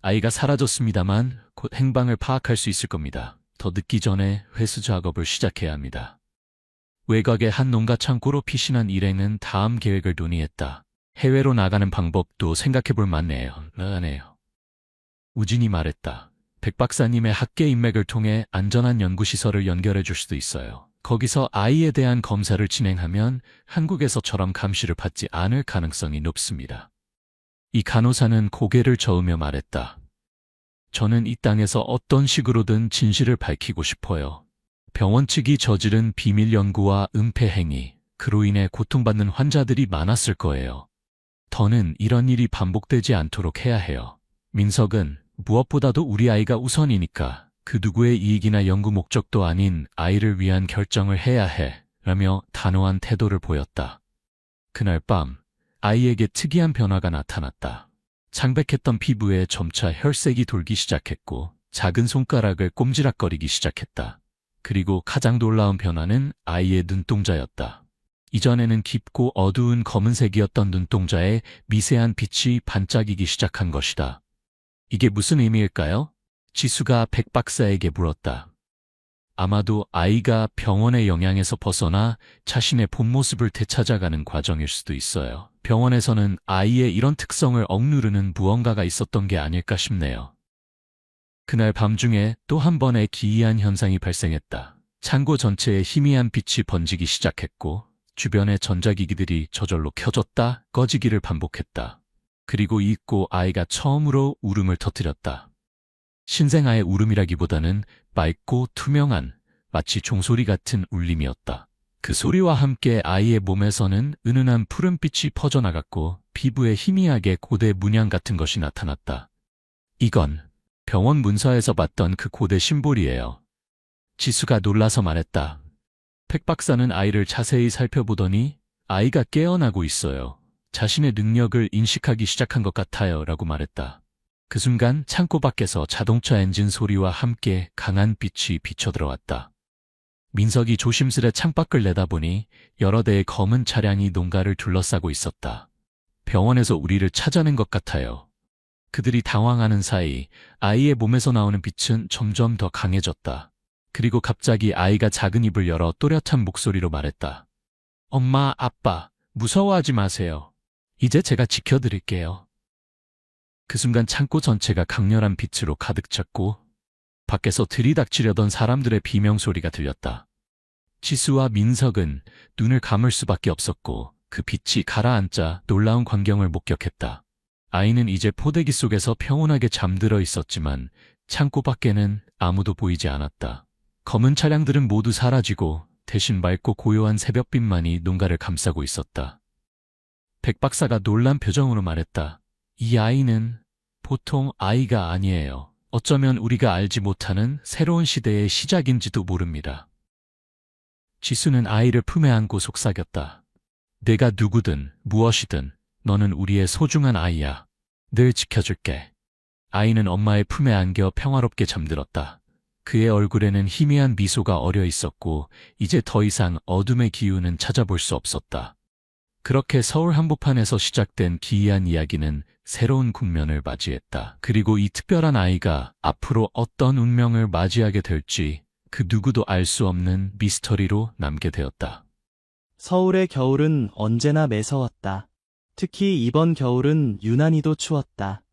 아이가 사라졌습니다만 곧 행방을 파악할 수 있을 겁니다. 더 늦기 전에 회수 작업을 시작해야 합니다. 외곽의 한 농가 창고로 피신한 일행은 다음 계획을 논의했다. 해외로 나가는 방법도 생각해볼 만해요. 우진이 말했다. 백 박사님의 학계 인맥을 통해 안전한 연구시설을 연결해 줄 수도 있어요. 거기서 아이에 대한 검사를 진행하면 한국에서처럼 감시를 받지 않을 가능성이 높습니다. 이 간호사는 고개를 저으며 말했다. 저는 이 땅에서 어떤 식으로든 진실을 밝히고 싶어요. 병원 측이 저지른 비밀 연구와 은폐 행위, 그로 인해 고통받는 환자들이 많았을 거예요. 더는 이런 일이 반복되지 않도록 해야 해요. 민석은 무엇보다도 우리 아이가 우선이니까 그 누구의 이익이나 연구 목적도 아닌 아이를 위한 결정을 해야 해 라며 단호한 태도를 보였다. 그날 밤 아이에게 특이한 변화가 나타났다. 창백했던 피부에 점차 혈색이 돌기 시작했고 작은 손가락을 꼼지락거리기 시작했다. 그리고 가장 놀라운 변화는 아이의 눈동자였다. 이전에는 깊고 어두운 검은색이었던 눈동자에 미세한 빛이 반짝이기 시작한 것이다. 이게 무슨 의미일까요? 지수가 백 박사에게 물었다. 아마도 아이가 병원의 영향에서 벗어나 자신의 본 모습을 되찾아가는 과정일 수도 있어요. 병원에서는 아이의 이런 특성을 억누르는 무언가가 있었던 게 아닐까 싶네요. 그날 밤중에 또 한 번의 기이한 현상이 발생했다. 창고 전체에 희미한 빛이 번지기 시작했고 주변의 전자기기들이 저절로 켜졌다 꺼지기를 반복했다. 그리고 잊고 아이가 처음으로 울음을 터뜨렸다. 신생아의 울음이라기보다는 맑고 투명한 마치 종소리 같은 울림이었다. 그 소리와 함께 아이의 몸에서는 은은한 푸른빛이 퍼져나갔고 피부에 희미하게 고대 문양 같은 것이 나타났다. 이건 병원 문서에서 봤던 그 고대 심볼이에요. 지수가 놀라서 말했다. 백 박사는 아이를 자세히 살펴보더니 아이가 깨어나고 있어요. 자신의 능력을 인식하기 시작한 것 같아요 라고 말했다. 그 순간 창고 밖에서 자동차 엔진 소리와 함께 강한 빛이 비쳐들어왔다. 민석이 조심스레 창밖을 내다보니 여러 대의 검은 차량이 농가를 둘러싸고 있었다. 병원에서 우리를 찾아낸 것 같아요. 그들이 당황하는 사이 아이의 몸에서 나오는 빛은 점점 더 강해졌다. 그리고 갑자기 아이가 작은 입을 열어 또렷한 목소리로 말했다. 엄마, 아빠, 무서워하지 마세요. 이제 제가 지켜드릴게요. 그 순간 창고 전체가 강렬한 빛으로 가득 찼고 밖에서 들이닥치려던 사람들의 비명소리가 들렸다. 지수와 민석은 눈을 감을 수밖에 없었고 그 빛이 가라앉자 놀라운 광경을 목격했다. 아이는 이제 포대기 속에서 평온하게 잠들어 있었지만 창고 밖에는 아무도 보이지 않았다. 검은 차량들은 모두 사라지고 대신 맑고 고요한 새벽빛만이 농가를 감싸고 있었다. 백 박사가 놀란 표정으로 말했다. 이 아이는 보통 아이가 아니에요. 어쩌면 우리가 알지 못하는 새로운 시대의 시작인지도 모릅니다. 지수는 아이를 품에 안고 속삭였다. 내가 누구든 무엇이든 너는 우리의 소중한 아이야. 늘 지켜줄게. 아이는 엄마의 품에 안겨 평화롭게 잠들었다. 그의 얼굴에는 희미한 미소가 어려 있었고 이제 더 이상 어둠의 기운은 찾아볼 수 없었다. 그렇게 서울 한복판에서 시작된 기이한 이야기는 새로운 국면을 맞이했다. 그리고 이 특별한 아이가 앞으로 어떤 운명을 맞이하게 될지 그 누구도 알 수 없는 미스터리로 남게 되었다. 서울의 겨울은 언제나 매서웠다. 특히 이번 겨울은 유난히도 추웠다.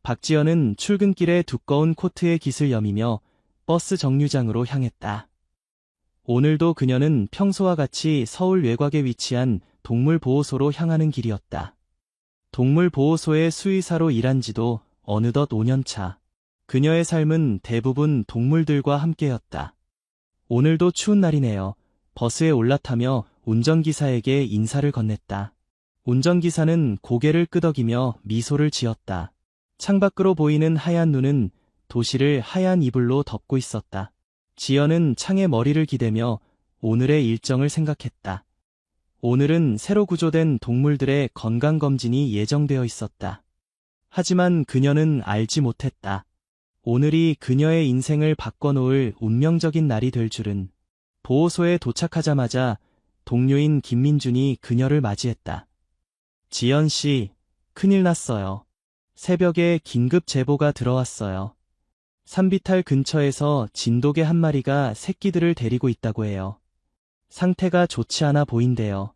박지연은 출근길에 두꺼운 코트에 깃을 여미며 버스 정류장으로 향했다. 오늘도 그녀는 평소와 같이 서울 외곽에 위치한 동물보호소로 향하는 길이었다. 동물보호소의 수의사로 일한 지도 어느덧 5년 차. 그녀의 삶은 대부분 동물들과 함께였다. 오늘도 추운 날이네요. 버스에 올라타며 운전기사에게 인사를 건넸다. 운전기사는 고개를 끄덕이며 미소를 지었다. 창밖으로 보이는 하얀 눈은 도시를 하얀 이불로 덮고 있었다. 지연은 창에 머리를 기대며 오늘의 일정을 생각했다. 오늘은 새로 구조된 동물들의 건강검진이 예정되어 있었다. 하지만 그녀는 알지 못했다. 오늘이 그녀의 인생을 바꿔놓을 운명적인 날이 될 줄은. 보호소에 도착하자마자 동료인 김민준이 그녀를 맞이했다. 지연 씨, 큰일 났어요. 새벽에 긴급 제보가 들어왔어요. 산비탈 근처에서 진돗개 한 마리가 새끼들을 데리고 있다고 해요. 상태가 좋지 않아 보인대요.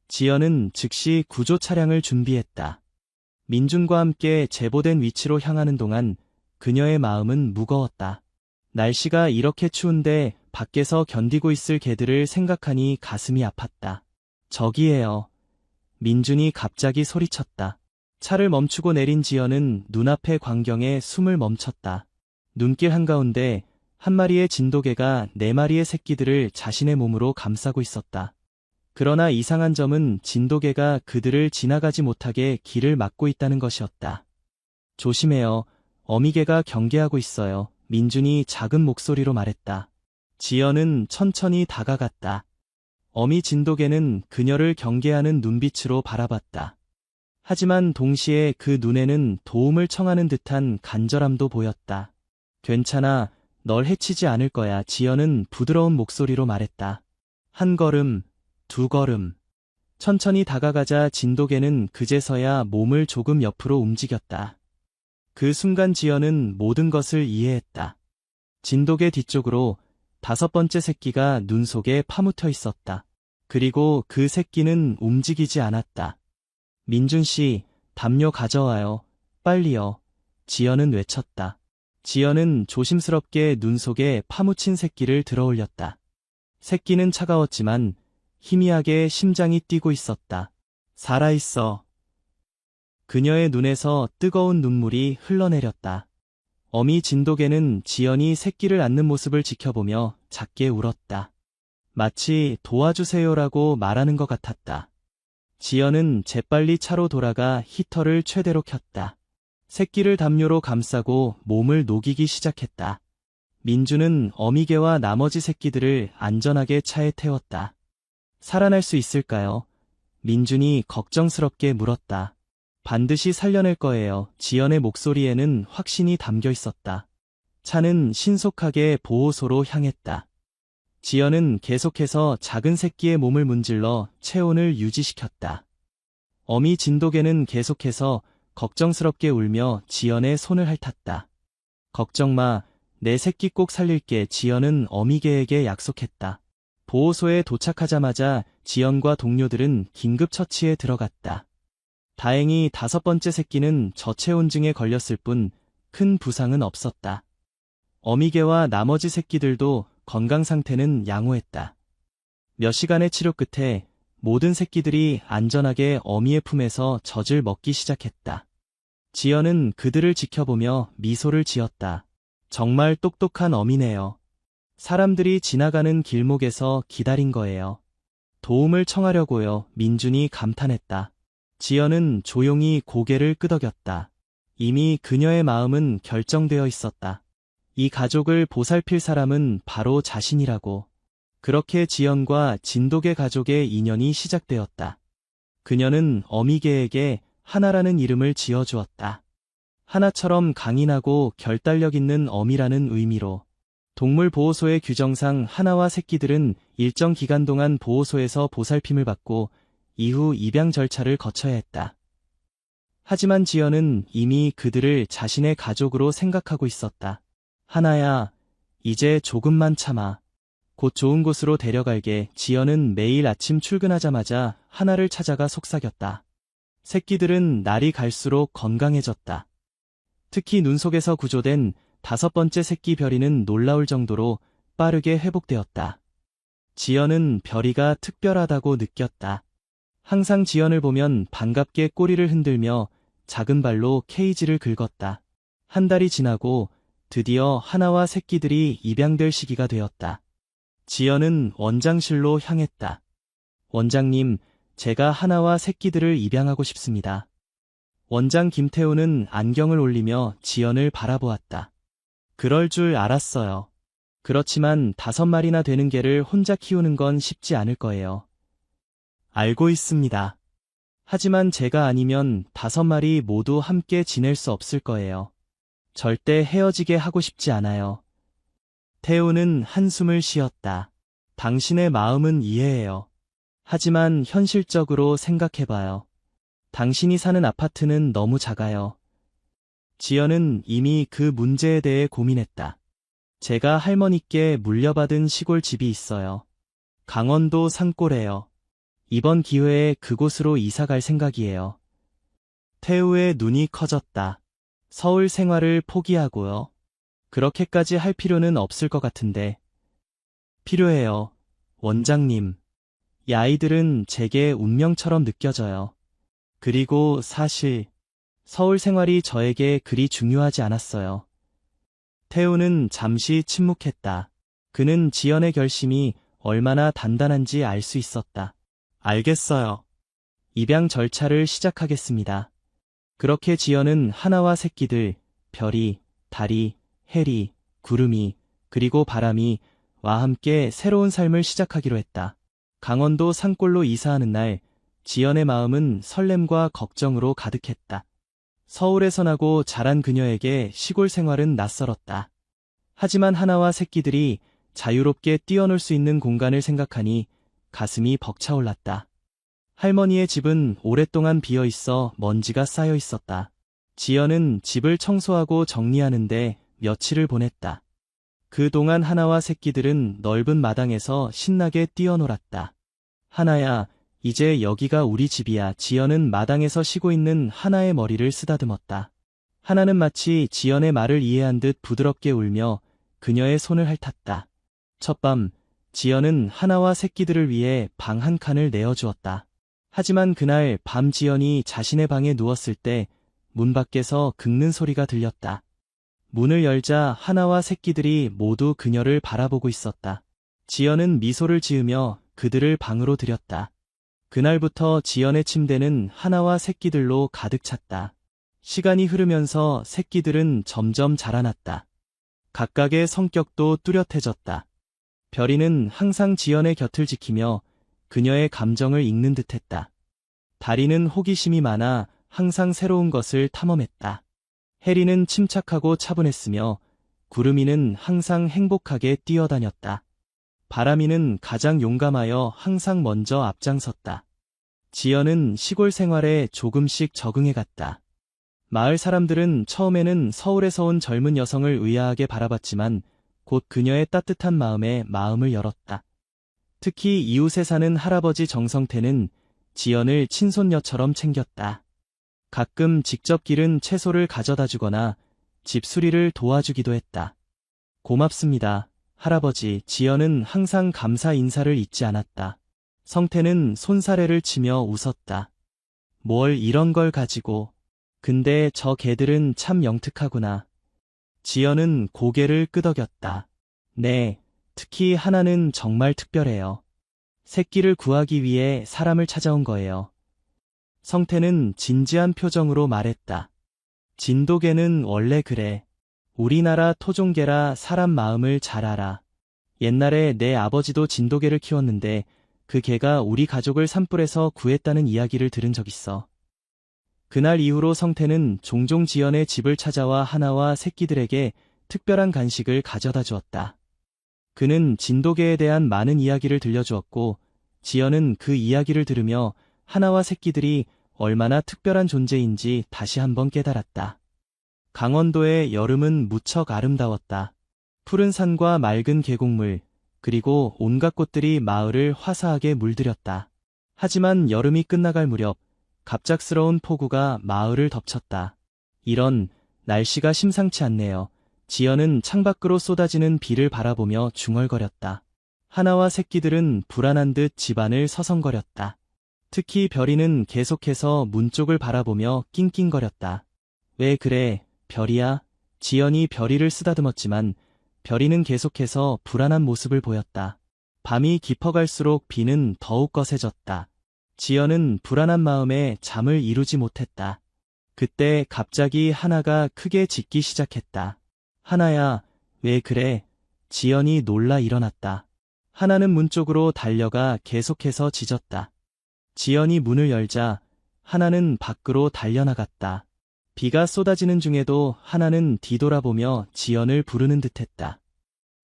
지연은 즉시 구조 차량을 준비했다. 민준과 함께 제보된 위치로 향하는 동안 그녀의 마음은 무거웠다. 날씨가 이렇게 추운데 밖에서 견디고 있을 개들을 생각하니 가슴이 아팠다. 저기에요. 민준이 갑자기 소리쳤다. 차를 멈추고 내린 지연은 눈앞의 광경에 숨을 멈췄다. 눈길 한가운데 한 마리의 진돗개가 네 마리의 새끼들을 자신의 몸으로 감싸고 있었다. 그러나 이상한 점은 진돗개가 그들을 지나가지 못하게 길을 막고 있다는 것이었다. 조심해요. 어미개가 경계하고 있어요. 민준이 작은 목소리로 말했다. 지연은 천천히 다가갔다. 어미 진돗개는 그녀를 경계하는 눈빛으로 바라봤다. 하지만 동시에 그 눈에는 도움을 청하는 듯한 간절함도 보였다. 괜찮아, 널 해치지 않을 거야. 지연은 부드러운 목소리로 말했다. 한 걸음, 두 걸음. 천천히 다가가자 진돗개는 그제서야 몸을 조금 옆으로 움직였다. 그 순간 지연은 모든 것을 이해했다. 진돗개 뒤쪽으로 5번째 새끼가 눈 속에 파묻혀 있었다. 그리고 그 새끼는 움직이지 않았다. 민준 씨, 담요 가져와요. 빨리요. 지연은 외쳤다. 지연은 조심스럽게 눈 속에 파묻힌 새끼를 들어올렸다. 새끼는 차가웠지만 희미하게 심장이 뛰고 있었다. 살아있어. 그녀의 눈에서 뜨거운 눈물이 흘러내렸다. 어미 진돗개는 지연이 새끼를 안는 모습을 지켜보며 작게 울었다. 마치 도와주세요라고 말하는 것 같았다. 지연은 재빨리 차로 돌아가 히터를 최대로 켰다. 새끼를 담요로 감싸고 몸을 녹이기 시작했다. 민주는 어미개와 나머지 새끼들을 안전하게 차에 태웠다. 살아날 수 있을까요? 민준이 걱정스럽게 물었다. 반드시 살려낼 거예요. 지연의 목소리에는 확신이 담겨 있었다. 차는 신속하게 보호소로 향했다. 지연은 계속해서 작은 새끼의 몸을 문질러 체온을 유지시켰다. 어미 진돗개는 계속해서 걱정스럽게 울며 지연의 손을 핥았다. 걱정 마, 내 새끼 꼭 살릴게. 지연은 어미개에게 약속했다. 보호소에 도착하자마자 지연과 동료들은 긴급 처치에 들어갔다. 다행히 5번째 새끼는 저체온증에 걸렸을 뿐 큰 부상은 없었다. 어미개와 나머지 새끼들도 건강 상태는 양호했다. 몇 시간의 치료 끝에 모든 새끼들이 안전하게 어미의 품에서 젖을 먹기 시작했다. 지연은 그들을 지켜보며 미소를 지었다. 정말 똑똑한 어미네요. 사람들이 지나가는 길목에서 기다린 거예요. 도움을 청하려고요. 민준이 감탄했다. 지연은 조용히 고개를 끄덕였다. 이미 그녀의 마음은 결정되어 있었다. 이 가족을 보살필 사람은 바로 자신이라고. 그렇게 지연과 진돗개 가족의 인연이 시작되었다. 그녀는 어미개에게 하나라는 이름을 지어주었다. 하나처럼 강인하고 결단력 있는 어미라는 의미로. 동물보호소의 규정상 하나와 새끼들은 일정 기간 동안 보호소에서 보살핌을 받고 이후 입양 절차를 거쳐야 했다. 하지만 지연은 이미 그들을 자신의 가족으로 생각하고 있었다. 하나야, 이제 조금만 참아. 곧 좋은 곳으로 데려갈게. 지연은 매일 아침 출근하자마자 하나를 찾아가 속삭였다. 새끼들은 날이 갈수록 건강해졌다. 특히 눈 속에서 구조된 5번째 새끼 별이는 놀라울 정도로 빠르게 회복되었다. 지연은 별이가 특별하다고 느꼈다. 항상 지연을 보면 반갑게 꼬리를 흔들며 작은 발로 케이지를 긁었다. 한 달이 지나고 드디어 하나와 새끼들이 입양될 시기가 되었다. 지연은 원장실로 향했다. 원장님, 제가 하나와 새끼들을 입양하고 싶습니다. 원장 김태우는 안경을 올리며 지연을 바라보았다. 그럴 줄 알았어요. 그렇지만 5마리나 되는 개를 혼자 키우는 건 쉽지 않을 거예요. 알고 있습니다. 하지만 제가 아니면 5마리 모두 함께 지낼 수 없을 거예요. 절대 헤어지게 하고 싶지 않아요. 태우는 한숨을 쉬었다. 당신의 마음은 이해해요. 하지만 현실적으로 생각해봐요. 당신이 사는 아파트는 너무 작아요. 지연은 이미 그 문제에 대해 고민했다. 제가 할머니께 물려받은 시골 집이 있어요. 강원도 산골에요. 이번 기회에 그곳으로 이사 갈 생각이에요. 태우의 눈이 커졌다. 서울 생활을 포기하고요. 그렇게까지 할 필요는 없을 것 같은데. 필요해요. 원장님. 이 아이들은 제게 운명처럼 느껴져요. 그리고 사실 서울 생활이 저에게 그리 중요하지 않았어요. 태우는 잠시 침묵했다. 그는 지연의 결심이 얼마나 단단한지 알 수 있었다. 알겠어요. 입양 절차를 시작하겠습니다. 그렇게 지연은 하나와 새끼들, 별이, 달이, 해리, 구름이, 그리고 바람이 와 함께 새로운 삶을 시작하기로 했다. 강원도 산골로 이사하는 날, 지연의 마음은 설렘과 걱정으로 가득했다. 서울에서 나고 자란 그녀에게 시골 생활은 낯설었다. 하지만 하나와 새끼들이 자유롭게 뛰어놀 수 있는 공간을 생각하니 가슴이 벅차올랐다. 할머니의 집은 오랫동안 비어 있어 먼지가 쌓여 있었다. 지연은 집을 청소하고 정리하는데 며칠을 보냈다. 그동안 하나와 새끼들은 넓은 마당에서 신나게 뛰어놀았다. 하나야, 이제 여기가 우리 집이야. 지연은 마당에서 쉬고 있는 하나의 머리를 쓰다듬었다. 하나는 마치 지연의 말을 이해한 듯 부드럽게 울며 그녀의 손을 핥았다. 첫밤, 지연은 하나와 새끼들을 위해 방 한 칸을 내어주었다. 하지만 그날 밤 지연이 자신의 방에 누웠을 때 문 밖에서 긁는 소리가 들렸다. 문을 열자 하나와 새끼들이 모두 그녀를 바라보고 있었다. 지연은 미소를 지으며 그들을 방으로 들였다. 그날부터 지연의 침대는 하나와 새끼들로 가득 찼다. 시간이 흐르면서 새끼들은 점점 자라났다. 각각의 성격도 뚜렷해졌다. 별이는 항상 지연의 곁을 지키며 그녀의 감정을 읽는 듯했다. 다리는 호기심이 많아 항상 새로운 것을 탐험했다. 해리는 침착하고 차분했으며 구름이는 항상 행복하게 뛰어다녔다. 바람이는 가장 용감하여 항상 먼저 앞장섰다. 지연은 시골 생활에 조금씩 적응해갔다. 마을 사람들은 처음에는 서울에서 온 젊은 여성을 의아하게 바라봤지만 곧 그녀의 따뜻한 마음에 마음을 열었다. 특히 이웃에 사는 할아버지 정성태는 지연을 친손녀처럼 챙겼다. 가끔 직접 기른 채소를 가져다 주거나 집 수리를 도와주기도 했다. 고맙습니다, 할아버지. 지연은 항상 감사 인사를 잊지 않았다. 성태는 손사래를 치며 웃었다. 뭘 이런 걸 가지고. 근데 저 개들은 참 영특하구나. 지연은 고개를 끄덕였다. 네, 특히 하나는 정말 특별해요. 새끼를 구하기 위해 사람을 찾아온 거예요. 성태는 진지한 표정으로 말했다. 진돗개는 원래 그래. 우리나라 토종개라 사람 마음을 잘 알아. 옛날에 내 아버지도 진돗개를 키웠는데 그 개가 우리 가족을 산불에서 구했다는 이야기를 들은 적 있어. 그날 이후로 성태는 종종 지연의 집을 찾아와 하나와 새끼들에게 특별한 간식을 가져다 주었다. 그는 진돗개에 대한 많은 이야기를 들려주었고 지연은 그 이야기를 들으며 하나와 새끼들이 얼마나 특별한 존재인지 다시 한번 깨달았다. 강원도의 여름은 무척 아름다웠다. 푸른 산과 맑은 계곡물, 그리고 온갖 꽃들이 마을을 화사하게 물들였다. 하지만 여름이 끝나갈 무렵 갑작스러운 폭우가 마을을 덮쳤다. 이런, 날씨가 심상치 않네요. 지연은 창밖으로 쏟아지는 비를 바라보며 중얼거렸다. 하나와 새끼들은 불안한 듯 집안을 서성거렸다. 특히 별이는 계속해서 문 쪽을 바라보며 낑낑거렸다. 왜 그래, 별이야? 지연이 별이를 쓰다듬었지만 별이는 계속해서 불안한 모습을 보였다. 밤이 깊어갈수록 비는 더욱 거세졌다. 지연은 불안한 마음에 잠을 이루지 못했다. 그때 갑자기 하나가 크게 짖기 시작했다. 하나야, 왜 그래? 지연이 놀라 일어났다. 하나는 문 쪽으로 달려가 계속해서 짖었다. 지연이 문을 열자 하나는 밖으로 달려나갔다. 비가 쏟아지는 중에도 하나는 뒤돌아보며 지연을 부르는 듯했다.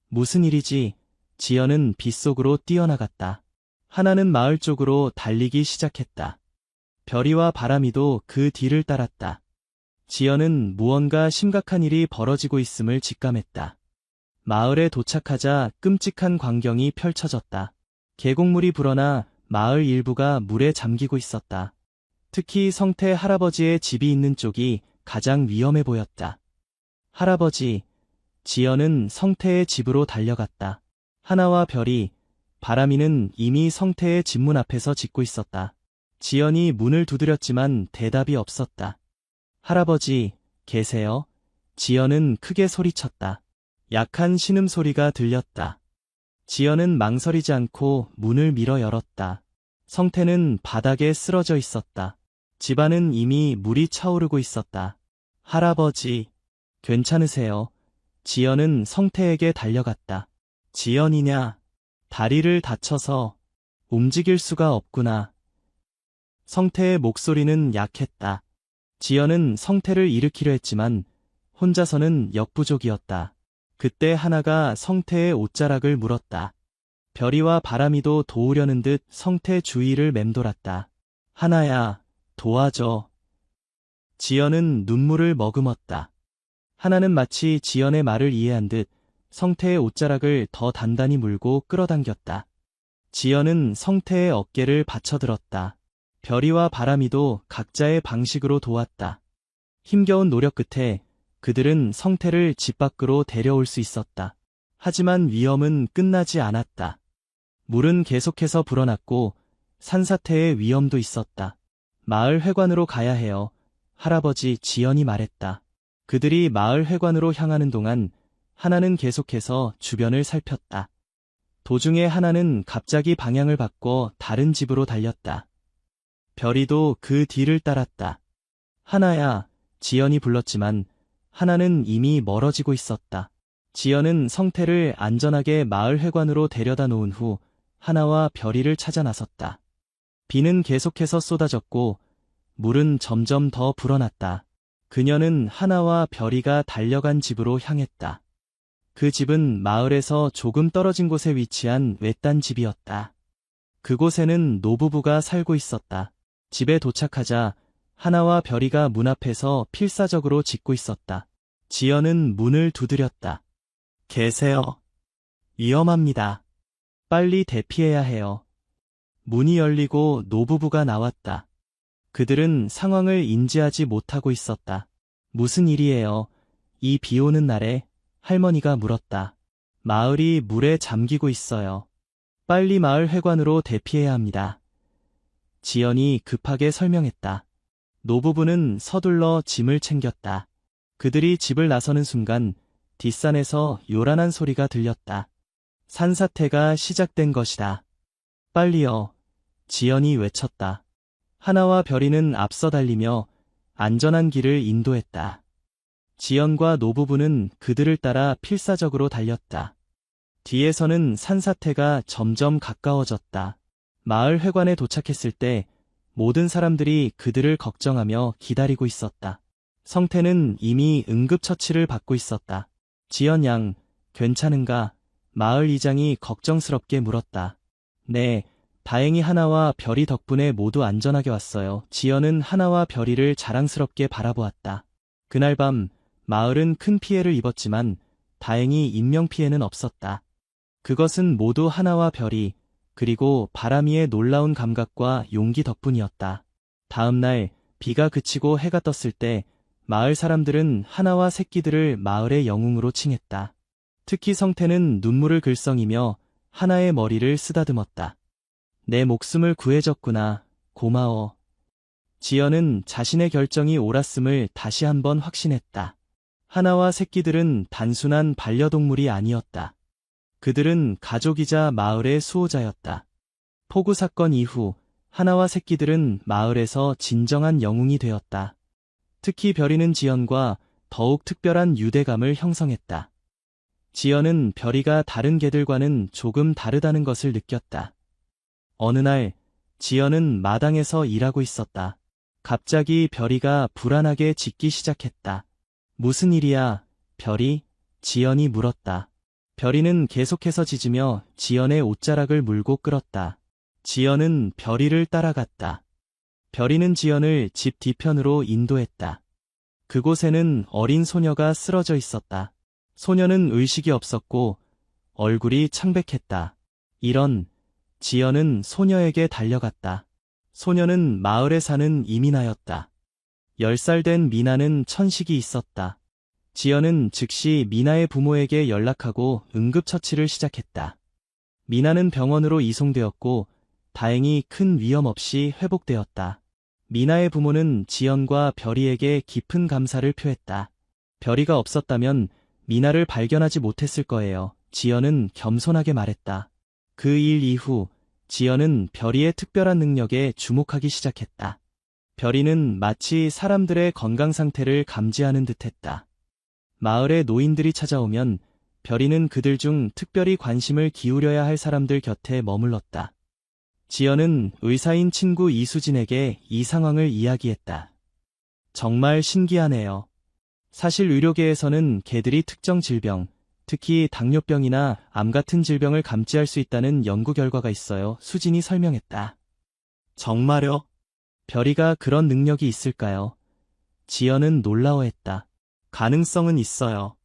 무슨 일이지? 지연은 빗속으로 뛰어나갔다. 하나는 마을 쪽으로 달리기 시작했다. 별이와 바람이도 그 뒤를 따랐다. 지연은 무언가 심각한 일이 벌어지고 있음을 직감했다. 마을에 도착하자 끔찍한 광경이 펼쳐졌다. 계곡물이 불어나 마을 일부가 물에 잠기고 있었다. 특히 성태 할아버지의 집이 있는 쪽이 가장 위험해 보였다. 할아버지, 지연은 성태의 집으로 달려갔다. 하나와 별이, 바람이는 이미 성태의 집문 앞에서 짖고 있었다. 지연이 문을 두드렸지만 대답이 없었다. 할아버지, 계세요? 지연은 크게 소리쳤다. 약한 신음소리가 들렸다. 지연은 망설이지 않고 문을 밀어 열었다. 성태는 바닥에 쓰러져 있었다. 집안은 이미 물이 차오르고 있었다. 할아버지, 괜찮으세요? 지연은 성태에게 달려갔다. 지연이냐? 다리를 다쳐서 움직일 수가 없구나. 성태의 목소리는 약했다. 지연은 성태를 일으키려 했지만 혼자서는 역부족이었다. 그때 하나가 성태의 옷자락을 물었다. 별이와 바람이도 도우려는 듯 성태 주위를 맴돌았다. 하나야, 도와줘. 지연은 눈물을 머금었다. 하나는 마치 지연의 말을 이해한 듯 성태의 옷자락을 더 단단히 물고 끌어당겼다. 지연은 성태의 어깨를 받쳐들었다. 별이와 바람이도 각자의 방식으로 도왔다. 힘겨운 노력 끝에 그들은 성태를 집 밖으로 데려올 수 있었다. 하지만 위험은 끝나지 않았다. 물은 계속해서 불어났고 산사태의 위험도 있었다. 마을 회관으로 가야 해요. 할아버지 지연이 말했다. 그들이 마을 회관으로 향하는 동안 하나는 계속해서 주변을 살폈다. 도중에 하나는 갑자기 방향을 바꿔 다른 집으로 달렸다. 별이도 그 뒤를 따랐다. 하나야, 지연이 불렀지만 하나는 이미 멀어지고 있었다. 지연은 성태를 안전하게 마을 회관으로 데려다 놓은 후 하나와 별이를 찾아 나섰다. 비는 계속해서 쏟아졌고 물은 점점 더 불어났다. 그녀는 하나와 별이가 달려간 집으로 향했다. 그 집은 마을에서 조금 떨어진 곳에 위치한 외딴 집이었다. 그곳에는 노부부가 살고 있었다. 집에 도착하자 하나와 별이가 문 앞에서 필사적으로 짖고 있었다. 지연은 문을 두드렸다. 계세요. 위험합니다. 빨리 대피해야 해요. 문이 열리고 노부부가 나왔다. 그들은 상황을 인지하지 못하고 있었다. 무슨 일이에요? 이 비 오는 날에? 할머니가 물었다. 마을이 물에 잠기고 있어요. 빨리 마을 회관으로 대피해야 합니다. 지연이 급하게 설명했다. 노부부는 서둘러 짐을 챙겼다. 그들이 집을 나서는 순간 뒷산에서 요란한 소리가 들렸다. 산사태가 시작된 것이다. 빨리요. 지연이 외쳤다. 하나와 별이는 앞서 달리며 안전한 길을 인도했다. 지연과 노부부는 그들을 따라 필사적으로 달렸다. 뒤에서는 산사태가 점점 가까워졌다. 마을 회관에 도착했을 때 모든 사람들이 그들을 걱정하며 기다리고 있었다. 성태는 이미 응급처치를 받고 있었다. 지연 양, 괜찮은가? 마을 이장이 걱정스럽게 물었다. 네, 다행히 하나와 별이 덕분에 모두 안전하게 왔어요. 지연은 하나와 별이를 자랑스럽게 바라보았다. 그날 밤 마을은 큰 피해를 입었지만 다행히 인명피해는 없었다. 그것은 모두 하나와 별이 그리고 바람이의 놀라운 감각과 용기 덕분이었다. 다음 날 비가 그치고 해가 떴을 때 마을 사람들은 하나와 새끼들을 마을의 영웅으로 칭했다. 특히 성태는 눈물을 글썽이며 하나의 머리를 쓰다듬었다. 내 목숨을 구해줬구나. 고마워. 지연은 자신의 결정이 옳았음을 다시 한번 확신했다. 하나와 새끼들은 단순한 반려동물이 아니었다. 그들은 가족이자 마을의 수호자였다. 폭우 사건 이후 하나와 새끼들은 마을에서 진정한 영웅이 되었다. 특히 별이는 지연과 더욱 특별한 유대감을 형성했다. 지연은 별이가 다른 개들과는 조금 다르다는 것을 느꼈다. 어느 날 지연은 마당에서 일하고 있었다. 갑자기 별이가 불안하게 짖기 시작했다. 무슨 일이야, 별이? 지연이 물었다. 별이는 계속해서 짖으며 지연의 옷자락을 물고 끌었다. 지연은 별이를 따라갔다. 별이는 지연을 집 뒤편으로 인도했다. 그곳에는 어린 소녀가 쓰러져 있었다. 소녀는 의식이 없었고 얼굴이 창백했다. 이런, 지연은 소녀에게 달려갔다. 소녀는 마을에 사는 이민아였다. 10살 된 미나는 천식이 있었다. 지연은 즉시 미나의 부모에게 연락하고 응급처치를 시작했다. 미나는 병원으로 이송되었고 다행히 큰 위험 없이 회복되었다. 미나의 부모는 지연과 별이에게 깊은 감사를 표했다. 별이가 없었다면 미나를 발견하지 못했을 거예요. 지연은 겸손하게 말했다. 그 일 이후 지연은 별이의 특별한 능력에 주목하기 시작했다. 별이는 마치 사람들의 건강 상태를 감지하는 듯했다. 마을의 노인들이 찾아오면 별이는 그들 중 특별히 관심을 기울여야 할 사람들 곁에 머물렀다. 지연은 의사인 친구 이수진에게 이 상황을 이야기했다. 정말 신기하네요. 사실 의료계에서는 개들이 특정 질병, 특히 당뇨병이나 암 같은 질병을 감지할 수 있다는 연구 결과가 있어요. 수진이 설명했다. 정말요? 별이가 그런 능력이 있을까요? 지연은 놀라워했다. 가능성은 있어요.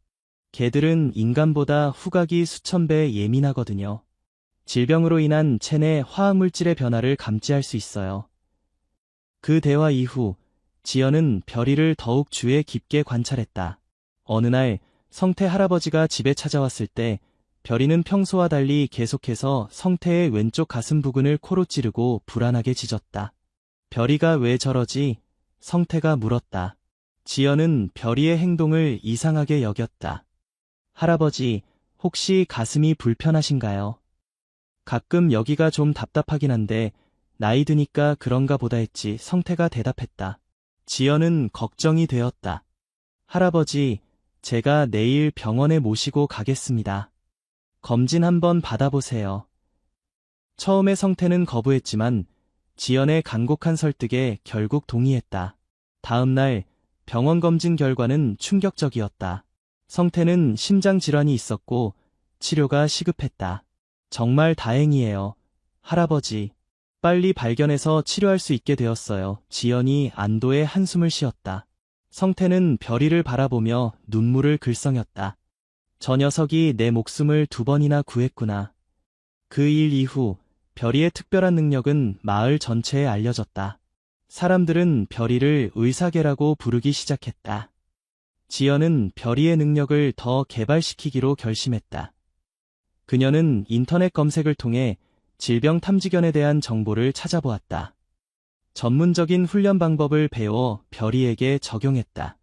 개들은 인간보다 후각이 수천 배 예민하거든요. 질병으로 인한 체내 화학물질의 변화를 감지할 수 있어요. 그 대화 이후 지연은 별이를 더욱 주의 깊게 관찰했다. 어느 날 성태 할아버지가 집에 찾아왔을 때 별이는 평소와 달리 계속해서 성태의 왼쪽 가슴 부근을 코로 찌르고 불안하게 짖었다. 별이가 왜 저러지? 성태가 물었다. 지연은 별이의 행동을 이상하게 여겼다. 할아버지, 혹시 가슴이 불편하신가요? 가끔 여기가 좀 답답하긴 한데 나이 드니까 그런가 보다 했지. 성태가 대답했다. 지연은 걱정이 되었다. 할아버지, 제가 내일 병원에 모시고 가겠습니다. 검진 한번 받아보세요. 처음에 성태는 거부했지만 지연의 간곡한 설득에 결국 동의했다. 다음 날 병원 검진 결과는 충격적이었다. 성태는 심장 질환이 있었고 치료가 시급했다. 정말 다행이에요. 할아버지, 빨리 발견해서 치료할 수 있게 되었어요. 지연이 안도의 한숨을 쉬었다. 성태는 별이를 바라보며 눈물을 글썽였다. 저 녀석이 내 목숨을 2번이나 구했구나. 그 일 이후 별이의 특별한 능력은 마을 전체에 알려졌다. 사람들은 별이를 의사개라고 부르기 시작했다. 지연은 별이의 능력을 더 개발시키기로 결심했다. 그녀는 인터넷 검색을 통해 질병 탐지견에 대한 정보를 찾아보았다. 전문적인 훈련 방법을 배워 별이에게 적용했다.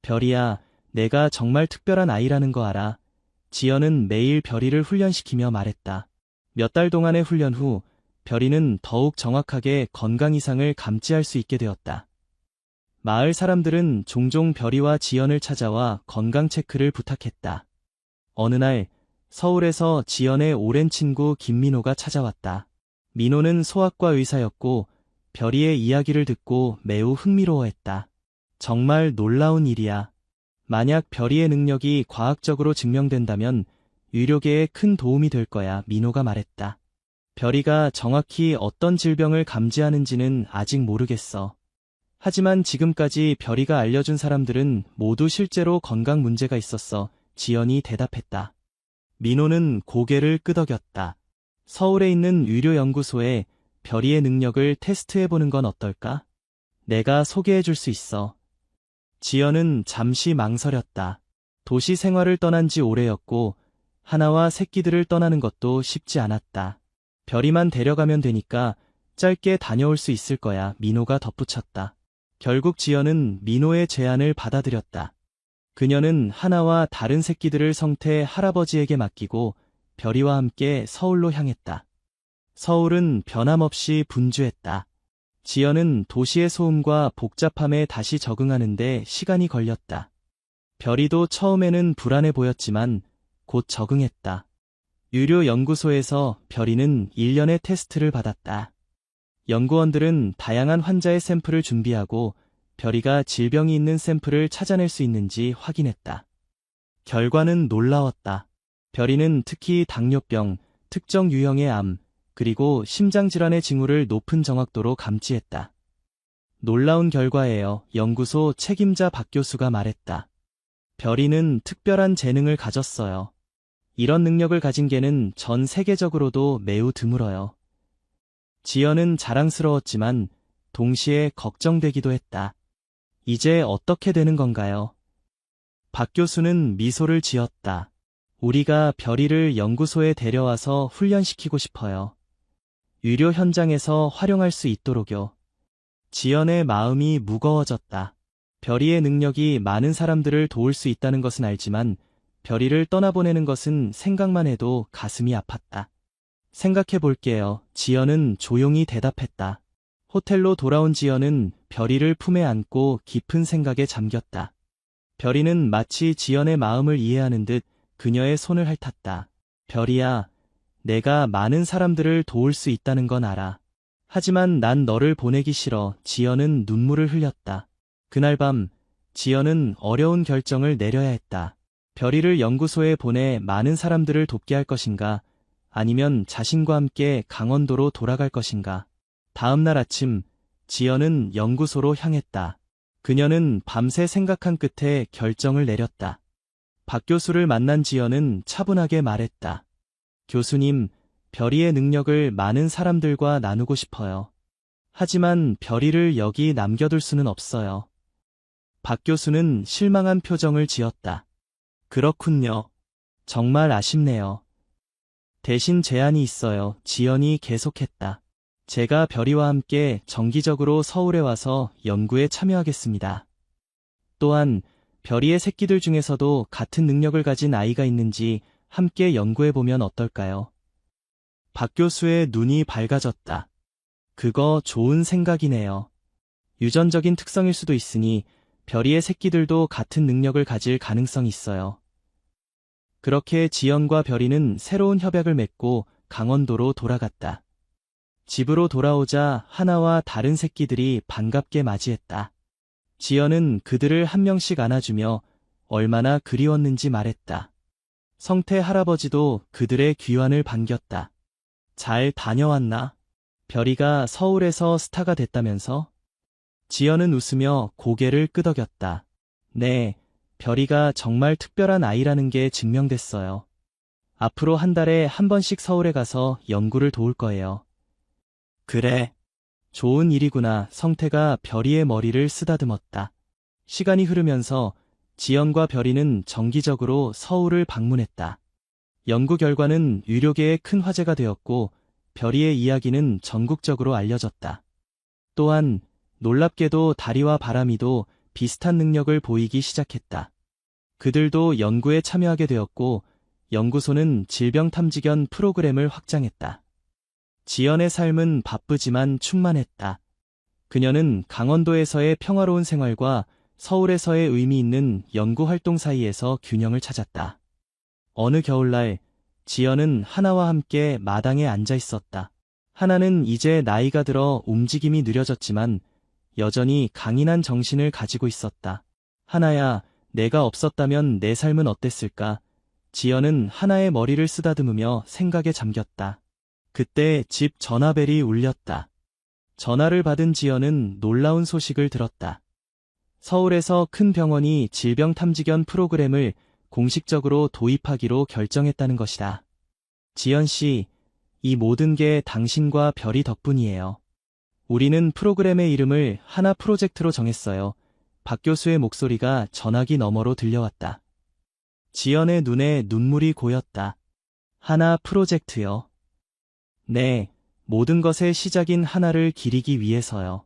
별이야, 내가 정말 특별한 아이라는 거 알아. 지연은 매일 별이를 훈련시키며 말했다. 몇 달 동안의 훈련 후 별이는 더욱 정확하게 건강 이상을 감지할 수 있게 되었다. 마을 사람들은 종종 별이와 지연을 찾아와 건강 체크를 부탁했다. 어느 날 서울에서 지연의 오랜 친구 김민호가 찾아왔다. 민호는 소아과 의사였고 별이의 이야기를 듣고 매우 흥미로워했다. 정말 놀라운 일이야. 만약 별이의 능력이 과학적으로 증명된다면 의료계에 큰 도움이 될 거야, 민호가 말했다. 별이가 정확히 어떤 질병을 감지하는지는 아직 모르겠어. 하지만 지금까지 별이가 알려준 사람들은 모두 실제로 건강 문제가 있었어. 지연이 대답했다. 민호는 고개를 끄덕였다. 서울에 있는 의료연구소에 별이의 능력을 테스트해보는 건 어떨까? 내가 소개해줄 수 있어. 지연은 잠시 망설였다. 도시 생활을 떠난 지 오래였고 하나와 새끼들을 떠나는 것도 쉽지 않았다. 별이만 데려가면 되니까 짧게 다녀올 수 있을 거야, 민호가 덧붙였다. 결국 지연은 민호의 제안을 받아들였다. 그녀는 하나와 다른 새끼들을 성태 할아버지에게 맡기고 별이와 함께 서울로 향했다. 서울은 변함없이 분주했다. 지연은 도시의 소음과 복잡함에 다시 적응하는데 시간이 걸렸다. 별이도 처음에는 불안해 보였지만 곧 적응했다. 유료 연구소에서 별이는 1년의 테스트를 받았다. 연구원들은 다양한 환자의 샘플을 준비하고 별이가 질병이 있는 샘플을 찾아낼 수 있는지 확인했다. 결과는 놀라웠다. 별이는 특히 당뇨병, 특정 유형의 암, 그리고 심장질환의 징후를 높은 정확도로 감지했다. 놀라운 결과예요. 연구소 책임자 박 교수가 말했다. 별이는 특별한 재능을 가졌어요. 이런 능력을 가진 개는 전 세계적으로도 매우 드물어요. 지연은 자랑스러웠지만 동시에 걱정되기도 했다. 이제 어떻게 되는 건가요? 박 교수는 미소를 지었다. 우리가 별이를 연구소에 데려와서 훈련시키고 싶어요. 의료 현장에서 활용할 수 있도록요. 지연의 마음이 무거워졌다. 별이의 능력이 많은 사람들을 도울 수 있다는 것은 알지만 별이를 떠나보내는 것은 생각만 해도 가슴이 아팠다. 생각해 볼게요. 지연은 조용히 대답했다. 호텔로 돌아온 지연은 별이를 품에 안고 깊은 생각에 잠겼다. 별이는 마치 지연의 마음을 이해하는 듯 그녀의 손을 핥았다. 별이야, 내가 많은 사람들을 도울 수 있다는 건 알아. 하지만 난 너를 보내기 싫어. 지연은 눈물을 흘렸다. 그날 밤, 지연은 어려운 결정을 내려야 했다. 별이를 연구소에 보내 많은 사람들을 돕게 할 것인가, 아니면 자신과 함께 강원도로 돌아갈 것인가. 다음 날 아침, 지연은 연구소로 향했다. 그녀는 밤새 생각한 끝에 결정을 내렸다. 박 교수를 만난 지연은 차분하게 말했다. 교수님, 별이의 능력을 많은 사람들과 나누고 싶어요. 하지만 별이를 여기 남겨둘 수는 없어요. 박 교수는 실망한 표정을 지었다. 그렇군요. 정말 아쉽네요. 대신 제안이 있어요. 지연이 계속했다. 제가 별이와 함께 정기적으로 서울에 와서 연구에 참여하겠습니다. 또한 별이의 새끼들 중에서도 같은 능력을 가진 아이가 있는지 함께 연구해보면 어떨까요? 박 교수의 눈이 밝아졌다. 그거 좋은 생각이네요. 유전적인 특성일 수도 있으니 별이의 새끼들도 같은 능력을 가질 가능성이 있어요. 그렇게 지연과 별이는 새로운 협약을 맺고 강원도로 돌아갔다. 집으로 돌아오자 하나와 다른 새끼들이 반갑게 맞이했다. 지연은 그들을 한 명씩 안아주며 얼마나 그리웠는지 말했다. 성태 할아버지도 그들의 귀환을 반겼다. 잘 다녀왔나? 별이가 서울에서 스타가 됐다면서? 지연은 웃으며 고개를 끄덕였다. 네, 별이가 정말 특별한 아이라는 게 증명됐어요. 앞으로 한 달에 한 번씩 서울에 가서 연구를 도울 거예요. 그래. 좋은 일이구나. 성태가 별이의 머리를 쓰다듬었다. 시간이 흐르면서 지연과 별이는 정기적으로 서울을 방문했다. 연구 결과는 의료계에 큰 화제가 되었고 별이의 이야기는 전국적으로 알려졌다. 또한 놀랍게도 다리와 바람이도 비슷한 능력을 보이기 시작했다. 그들도 연구에 참여하게 되었고 연구소는 질병탐지견 프로그램을 확장했다. 지연의 삶은 바쁘지만 충만했다. 그녀는 강원도에서의 평화로운 생활과 서울에서의 의미 있는 연구 활동 사이에서 균형을 찾았다. 어느 겨울날, 지연은 하나와 함께 마당에 앉아 있었다. 하나는 이제 나이가 들어 움직임이 느려졌지만 여전히 강인한 정신을 가지고 있었다. 하나야, 내가 없었다면 내 삶은 어땠을까? 지연은 하나의 머리를 쓰다듬으며 생각에 잠겼다. 그때 집 전화벨이 울렸다. 전화를 받은 지연은 놀라운 소식을 들었다. 서울에서 큰 병원이 질병탐지견 프로그램을 공식적으로 도입하기로 결정했다는 것이다. 지연 씨, 이 모든 게 당신과 별이 덕분이에요. 우리는 프로그램의 이름을 하나 프로젝트로 정했어요. 박 교수의 목소리가 전화기 너머로 들려왔다. 지연의 눈에 눈물이 고였다. 하나 프로젝트요. 네, 모든 것의 시작인 하나를 기리기 위해서요.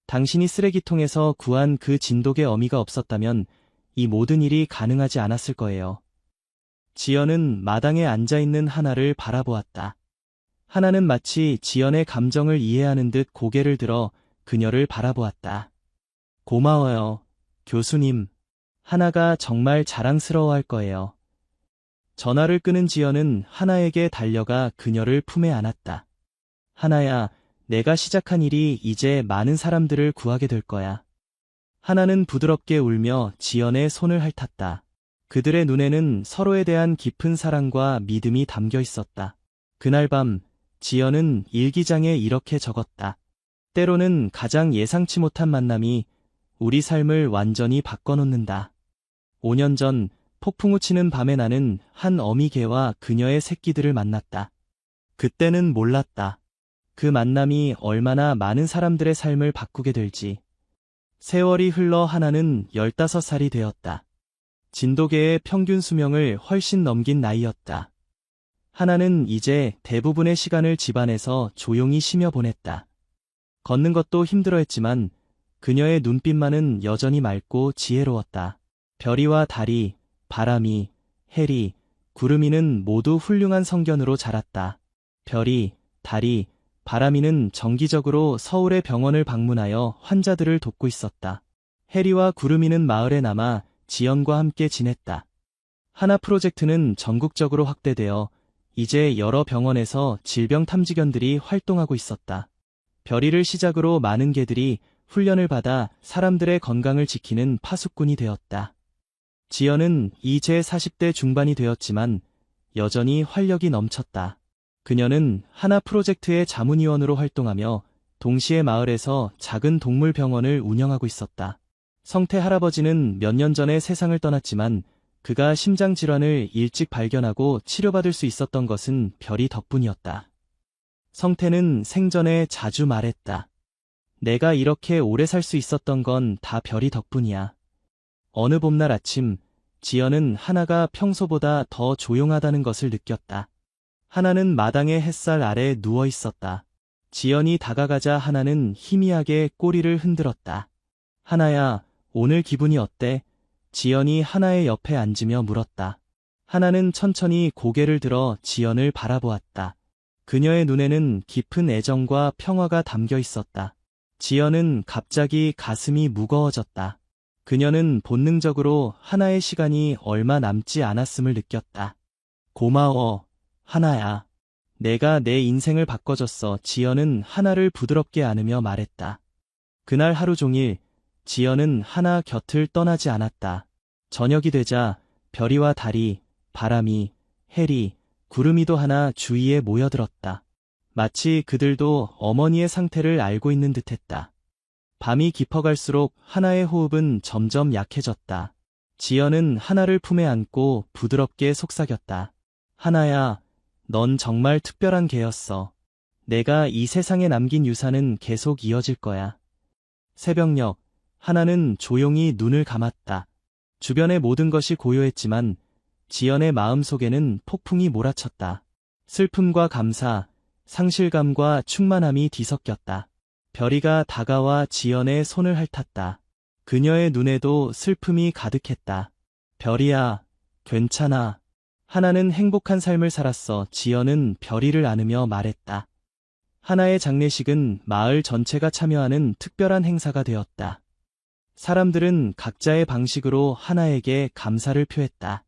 당신이 쓰레기통에서 구한 그 진돗개 어미가 없었다면 이 모든 일이 가능하지 않았을 거예요. 지연은 마당에 앉아있는 하나를 바라보았다. 하나는 마치 지연의 감정을 이해하는 듯 고개를 들어 그녀를 바라보았다. 고마워요, 교수님. 하나가 정말 자랑스러워할 거예요. 전화를 끄는 지연은 하나에게 달려가 그녀를 품에 안았다. 하나야, 내가 시작한 일이 이제 많은 사람들을 구하게 될 거야. 하나는 부드럽게 울며 지연의 손을 핥았다. 그들의 눈에는 서로에 대한 깊은 사랑과 믿음이 담겨 있었다. 그날 밤, 지연은 일기장에 이렇게 적었다. 때로는 가장 예상치 못한 만남이 우리 삶을 완전히 바꿔놓는다. 5년 전, 폭풍우 치는 밤에 나는 한 어미개와 그녀의 새끼들을 만났다. 그때는 몰랐다. 그 만남이 얼마나 많은 사람들의 삶을 바꾸게 될지. 세월이 흘러 하나는 15살이 되었다. 진돗개의 평균 수명을 훨씬 넘긴 나이였다. 하나는 이제 대부분의 시간을 집안에서 조용히 쉬며 보냈다. 걷는 것도 힘들어했지만 그녀의 눈빛만은 여전히 맑고 지혜로웠다. 별이와 달이, 바람이, 해리, 구름이는 모두 훌륭한 성견으로 자랐다. 별이, 달이, 바람이는 정기적으로 서울의 병원을 방문하여 환자들을 돕고 있었다. 해리와 구름이는 마을에 남아 지연과 함께 지냈다. 하나 프로젝트는 전국적으로 확대되어 이제 여러 병원에서 질병 탐지견들이 활동하고 있었다. 별이를 시작으로 많은 개들이 훈련을 받아 사람들의 건강을 지키는 파수꾼이 되었다. 지연은 이제 40대 중반이 되었지만 여전히 활력이 넘쳤다. 그녀는 하나 프로젝트의 자문위원으로 활동하며 동시에 마을에서 작은 동물병원을 운영하고 있었다. 성태 할아버지는 몇 년 전에 세상을 떠났지만 그가 심장질환을 일찍 발견하고 치료받을 수 있었던 것은 별이 덕분이었다. 성태는 생전에 자주 말했다. 내가 이렇게 오래 살 수 있었던 건 다 별이 덕분이야. 어느 봄날 아침, 지연은 하나가 평소보다 더 조용하다는 것을 느꼈다. 하나는 마당의 햇살 아래 누워 있었다. 지연이 다가가자 하나는 희미하게 꼬리를 흔들었다. 하나야, 오늘 기분이 어때? 지연이 하나의 옆에 앉으며 물었다. 하나는 천천히 고개를 들어 지연을 바라보았다. 그녀의 눈에는 깊은 애정과 평화가 담겨 있었다. 지연은 갑자기 가슴이 무거워졌다. 그녀는 본능적으로 하나의 시간이 얼마 남지 않았음을 느꼈다. 고마워, 하나야. 내가 내 인생을 바꿔줬어. 지연은 하나를 부드럽게 안으며 말했다. 그날 하루 종일 지연은 하나 곁을 떠나지 않았다. 저녁이 되자 별이와 달이, 바람이, 해리, 구름이도 하나 주위에 모여들었다. 마치 그들도 어머니의 상태를 알고 있는 듯했다. 밤이 깊어갈수록 하나의 호흡은 점점 약해졌다. 지연은 하나를 품에 안고 부드럽게 속삭였다. 하나야, 넌 정말 특별한 개였어. 내가 이 세상에 남긴 유산은 계속 이어질 거야. 새벽녘, 하나는 조용히 눈을 감았다. 주변의 모든 것이 고요했지만 지연의 마음속에는 폭풍이 몰아쳤다. 슬픔과 감사, 상실감과 충만함이 뒤섞였다. 별이가 다가와 지연의 손을 핥았다. 그녀의 눈에도 슬픔이 가득했다. 별이야, 괜찮아. 하나는 행복한 삶을 살았어. 지연은 별이를 안으며 말했다. 하나의 장례식은 마을 전체가 참여하는 특별한 행사가 되었다. 사람들은 각자의 방식으로 하나에게 감사를 표했다.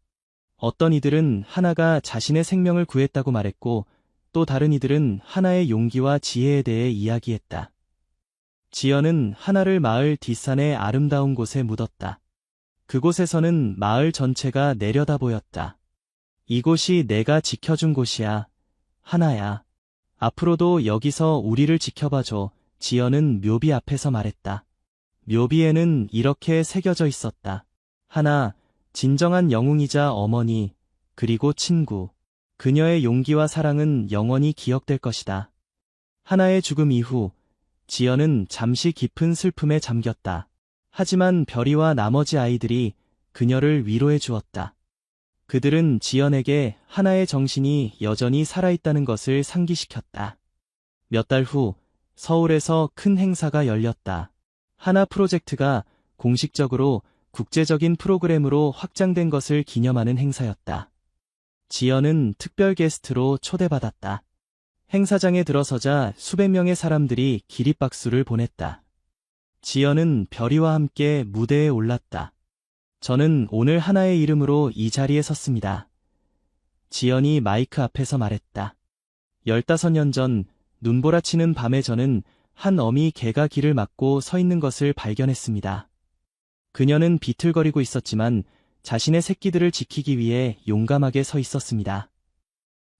어떤 이들은 하나가 자신의 생명을 구했다고 말했고, 또 다른 이들은 하나의 용기와 지혜에 대해 이야기했다. 지연은 하나를 마을 뒷산의 아름다운 곳에 묻었다. 그곳에서는 마을 전체가 내려다 보였다. 이곳이 내가 지켜준 곳이야. 하나야. 앞으로도 여기서 우리를 지켜봐줘. 지연은 묘비 앞에서 말했다. 묘비에는 이렇게 새겨져 있었다. 하나, 진정한 영웅이자 어머니, 그리고 친구. 그녀의 용기와 사랑은 영원히 기억될 것이다. 하나의 죽음 이후, 지연은 잠시 깊은 슬픔에 잠겼다. 하지만 별이와 나머지 아이들이 그녀를 위로해 주었다. 그들은 지연에게 하나의 정신이 여전히 살아있다는 것을 상기시켰다. 몇 달 후, 서울에서 큰 행사가 열렸다. 하나 프로젝트가 공식적으로 국제적인 프로그램으로 확장된 것을 기념하는 행사였다. 지연은 특별 게스트로 초대받았다. 행사장에 들어서자 수백 명의 사람들이 기립박수를 보냈다. 지연은 별이와 함께 무대에 올랐다. 저는 오늘 하나의 이름으로 이 자리에 섰습니다. 지연이 마이크 앞에서 말했다. 15년 전 눈보라치는 밤에 저는 한 어미 개가 길을 막고 서 있는 것을 발견했습니다. 그녀는 비틀거리고 있었지만 자신의 새끼들을 지키기 위해 용감하게 서 있었습니다.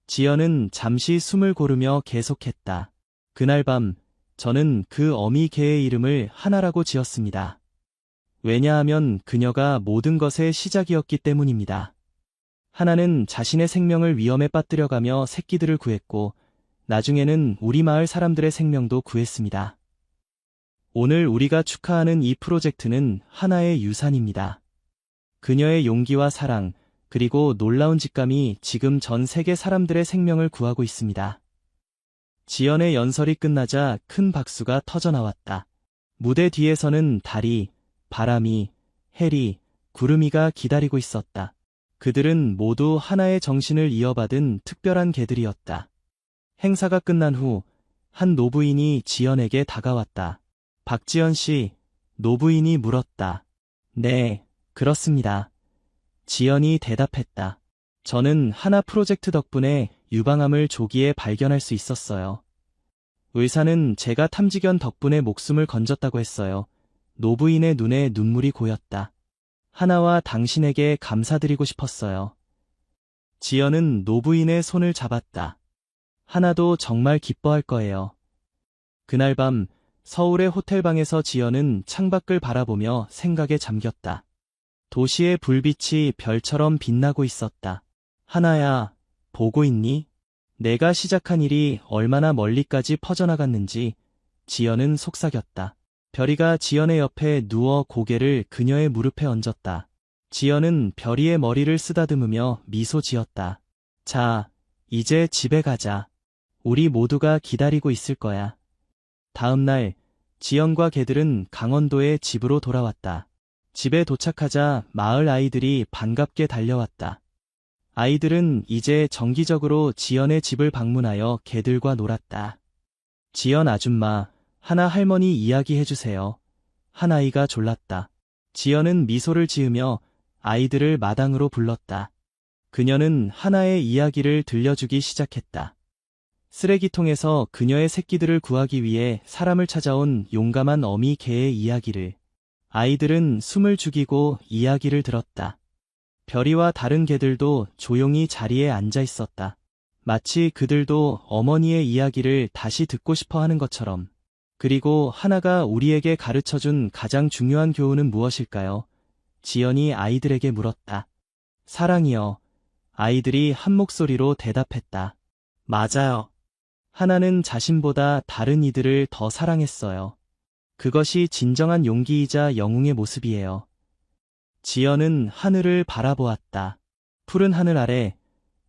지연은 잠시 숨을 고르며 계속했다. 그날 밤 저는 그 어미 개의 이름을 하나라고 지었습니다. 왜냐하면 그녀가 모든 것의 시작이었기 때문입니다. 하나는 자신의 생명을 위험에 빠뜨려가며 새끼들을 구했고 나중에는 우리 마을 사람들의 생명도 구했습니다. 오늘 우리가 축하하는 이 프로젝트는 하나의 유산입니다. 그녀의 용기와 사랑, 그리고 놀라운 직감이 지금 전 세계 사람들의 생명을 구하고 있습니다. 지연의 연설이 끝나자 큰 박수가 터져나왔다. 무대 뒤에서는 달이, 바람이, 해리, 구름이가 기다리고 있었다. 그들은 모두 하나의 정신을 이어받은 특별한 개들이었다. 행사가 끝난 후 한 노부인이 지연에게 다가왔다. 박지연 씨, 노부인이 물었다. 네, 그렇습니다. 지연이 대답했다. 저는 하나 프로젝트 덕분에 유방암을 조기에 발견할 수 있었어요. 의사는 제가 탐지견 덕분에 목숨을 건졌다고 했어요. 노부인의 눈에 눈물이 고였다. 하나와 당신에게 감사드리고 싶었어요. 지연은 노부인의 손을 잡았다. 하나도 정말 기뻐할 거예요. 그날 밤 서울의 호텔방에서 지연은 창밖을 바라보며 생각에 잠겼다. 도시의 불빛이 별처럼 빛나고 있었다. 하나야, 보고 있니? 내가 시작한 일이 얼마나 멀리까지 퍼져나갔는지 지연은 속삭였다. 별이가 지연의 옆에 누워 고개를 그녀의 무릎에 얹었다. 지연은 별이의 머리를 쓰다듬으며 미소 지었다. 자, 이제 집에 가자. 우리 모두가 기다리고 있을 거야. 다음 날, 지연과 개들은 강원도의 집으로 돌아왔다. 집에 도착하자 마을 아이들이 반갑게 달려왔다. 아이들은 이제 정기적으로 지연의 집을 방문하여 개들과 놀았다. 지연 아줌마, 하나 할머니 이야기해주세요. 한 아이가 졸랐다. 지연은 미소를 지으며 아이들을 마당으로 불렀다. 그녀는 하나의 이야기를 들려주기 시작했다. 쓰레기통에서 그녀의 새끼들을 구하기 위해 사람을 찾아온 용감한 어미 개의 이야기를. 아이들은 숨을 죽이고 이야기를 들었다. 별이와 다른 개들도 조용히 자리에 앉아 있었다. 마치 그들도 어머니의 이야기를 다시 듣고 싶어 하는 것처럼. 그리고 하나가 우리에게 가르쳐준 가장 중요한 교훈은 무엇일까요? 지연이 아이들에게 물었다. 사랑이요. 아이들이 한 목소리로 대답했다. 맞아요. 하나는 자신보다 다른 이들을 더 사랑했어요. 그것이 진정한 용기이자 영웅의 모습이에요. 지연은 하늘을 바라보았다. 푸른 하늘 아래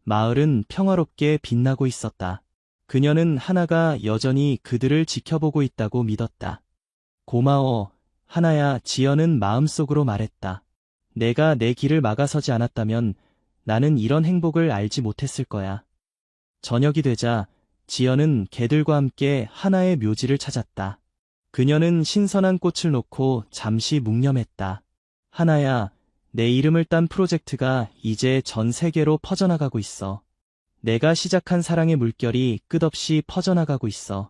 마을은 평화롭게 빛나고 있었다. 그녀는 하나가 여전히 그들을 지켜보고 있다고 믿었다. 고마워, 하나야. 지연은 마음속으로 말했다. 내가 내 길을 막아서지 않았다면 나는 이런 행복을 알지 못했을 거야. 저녁이 되자 지연은 개들과 함께 하나의 묘지를 찾았다. 그녀는 신선한 꽃을 놓고 잠시 묵념했다. 하나야, 내 이름을 딴 프로젝트가 이제 전 세계로 퍼져나가고 있어. 내가 시작한 사랑의 물결이 끝없이 퍼져나가고 있어.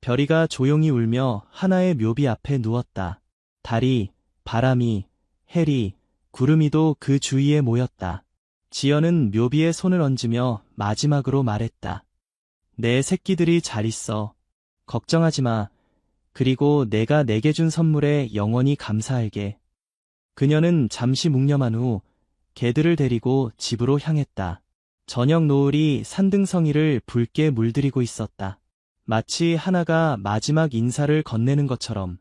별이가 조용히 울며 하나의 묘비 앞에 누웠다. 달이, 바람이, 해리, 구름이도 그 주위에 모였다. 지연은 묘비에 손을 얹으며 마지막으로 말했다. 내 새끼들이 잘 있어. 걱정하지 마. 그리고 내가 내게 준 선물에 영원히 감사할게. 그녀는 잠시 묵념한 후 개들을 데리고 집으로 향했다. 저녁 노을이 산등성이를 붉게 물들이고 있었다. 마치 하나가 마지막 인사를 건네는 것처럼.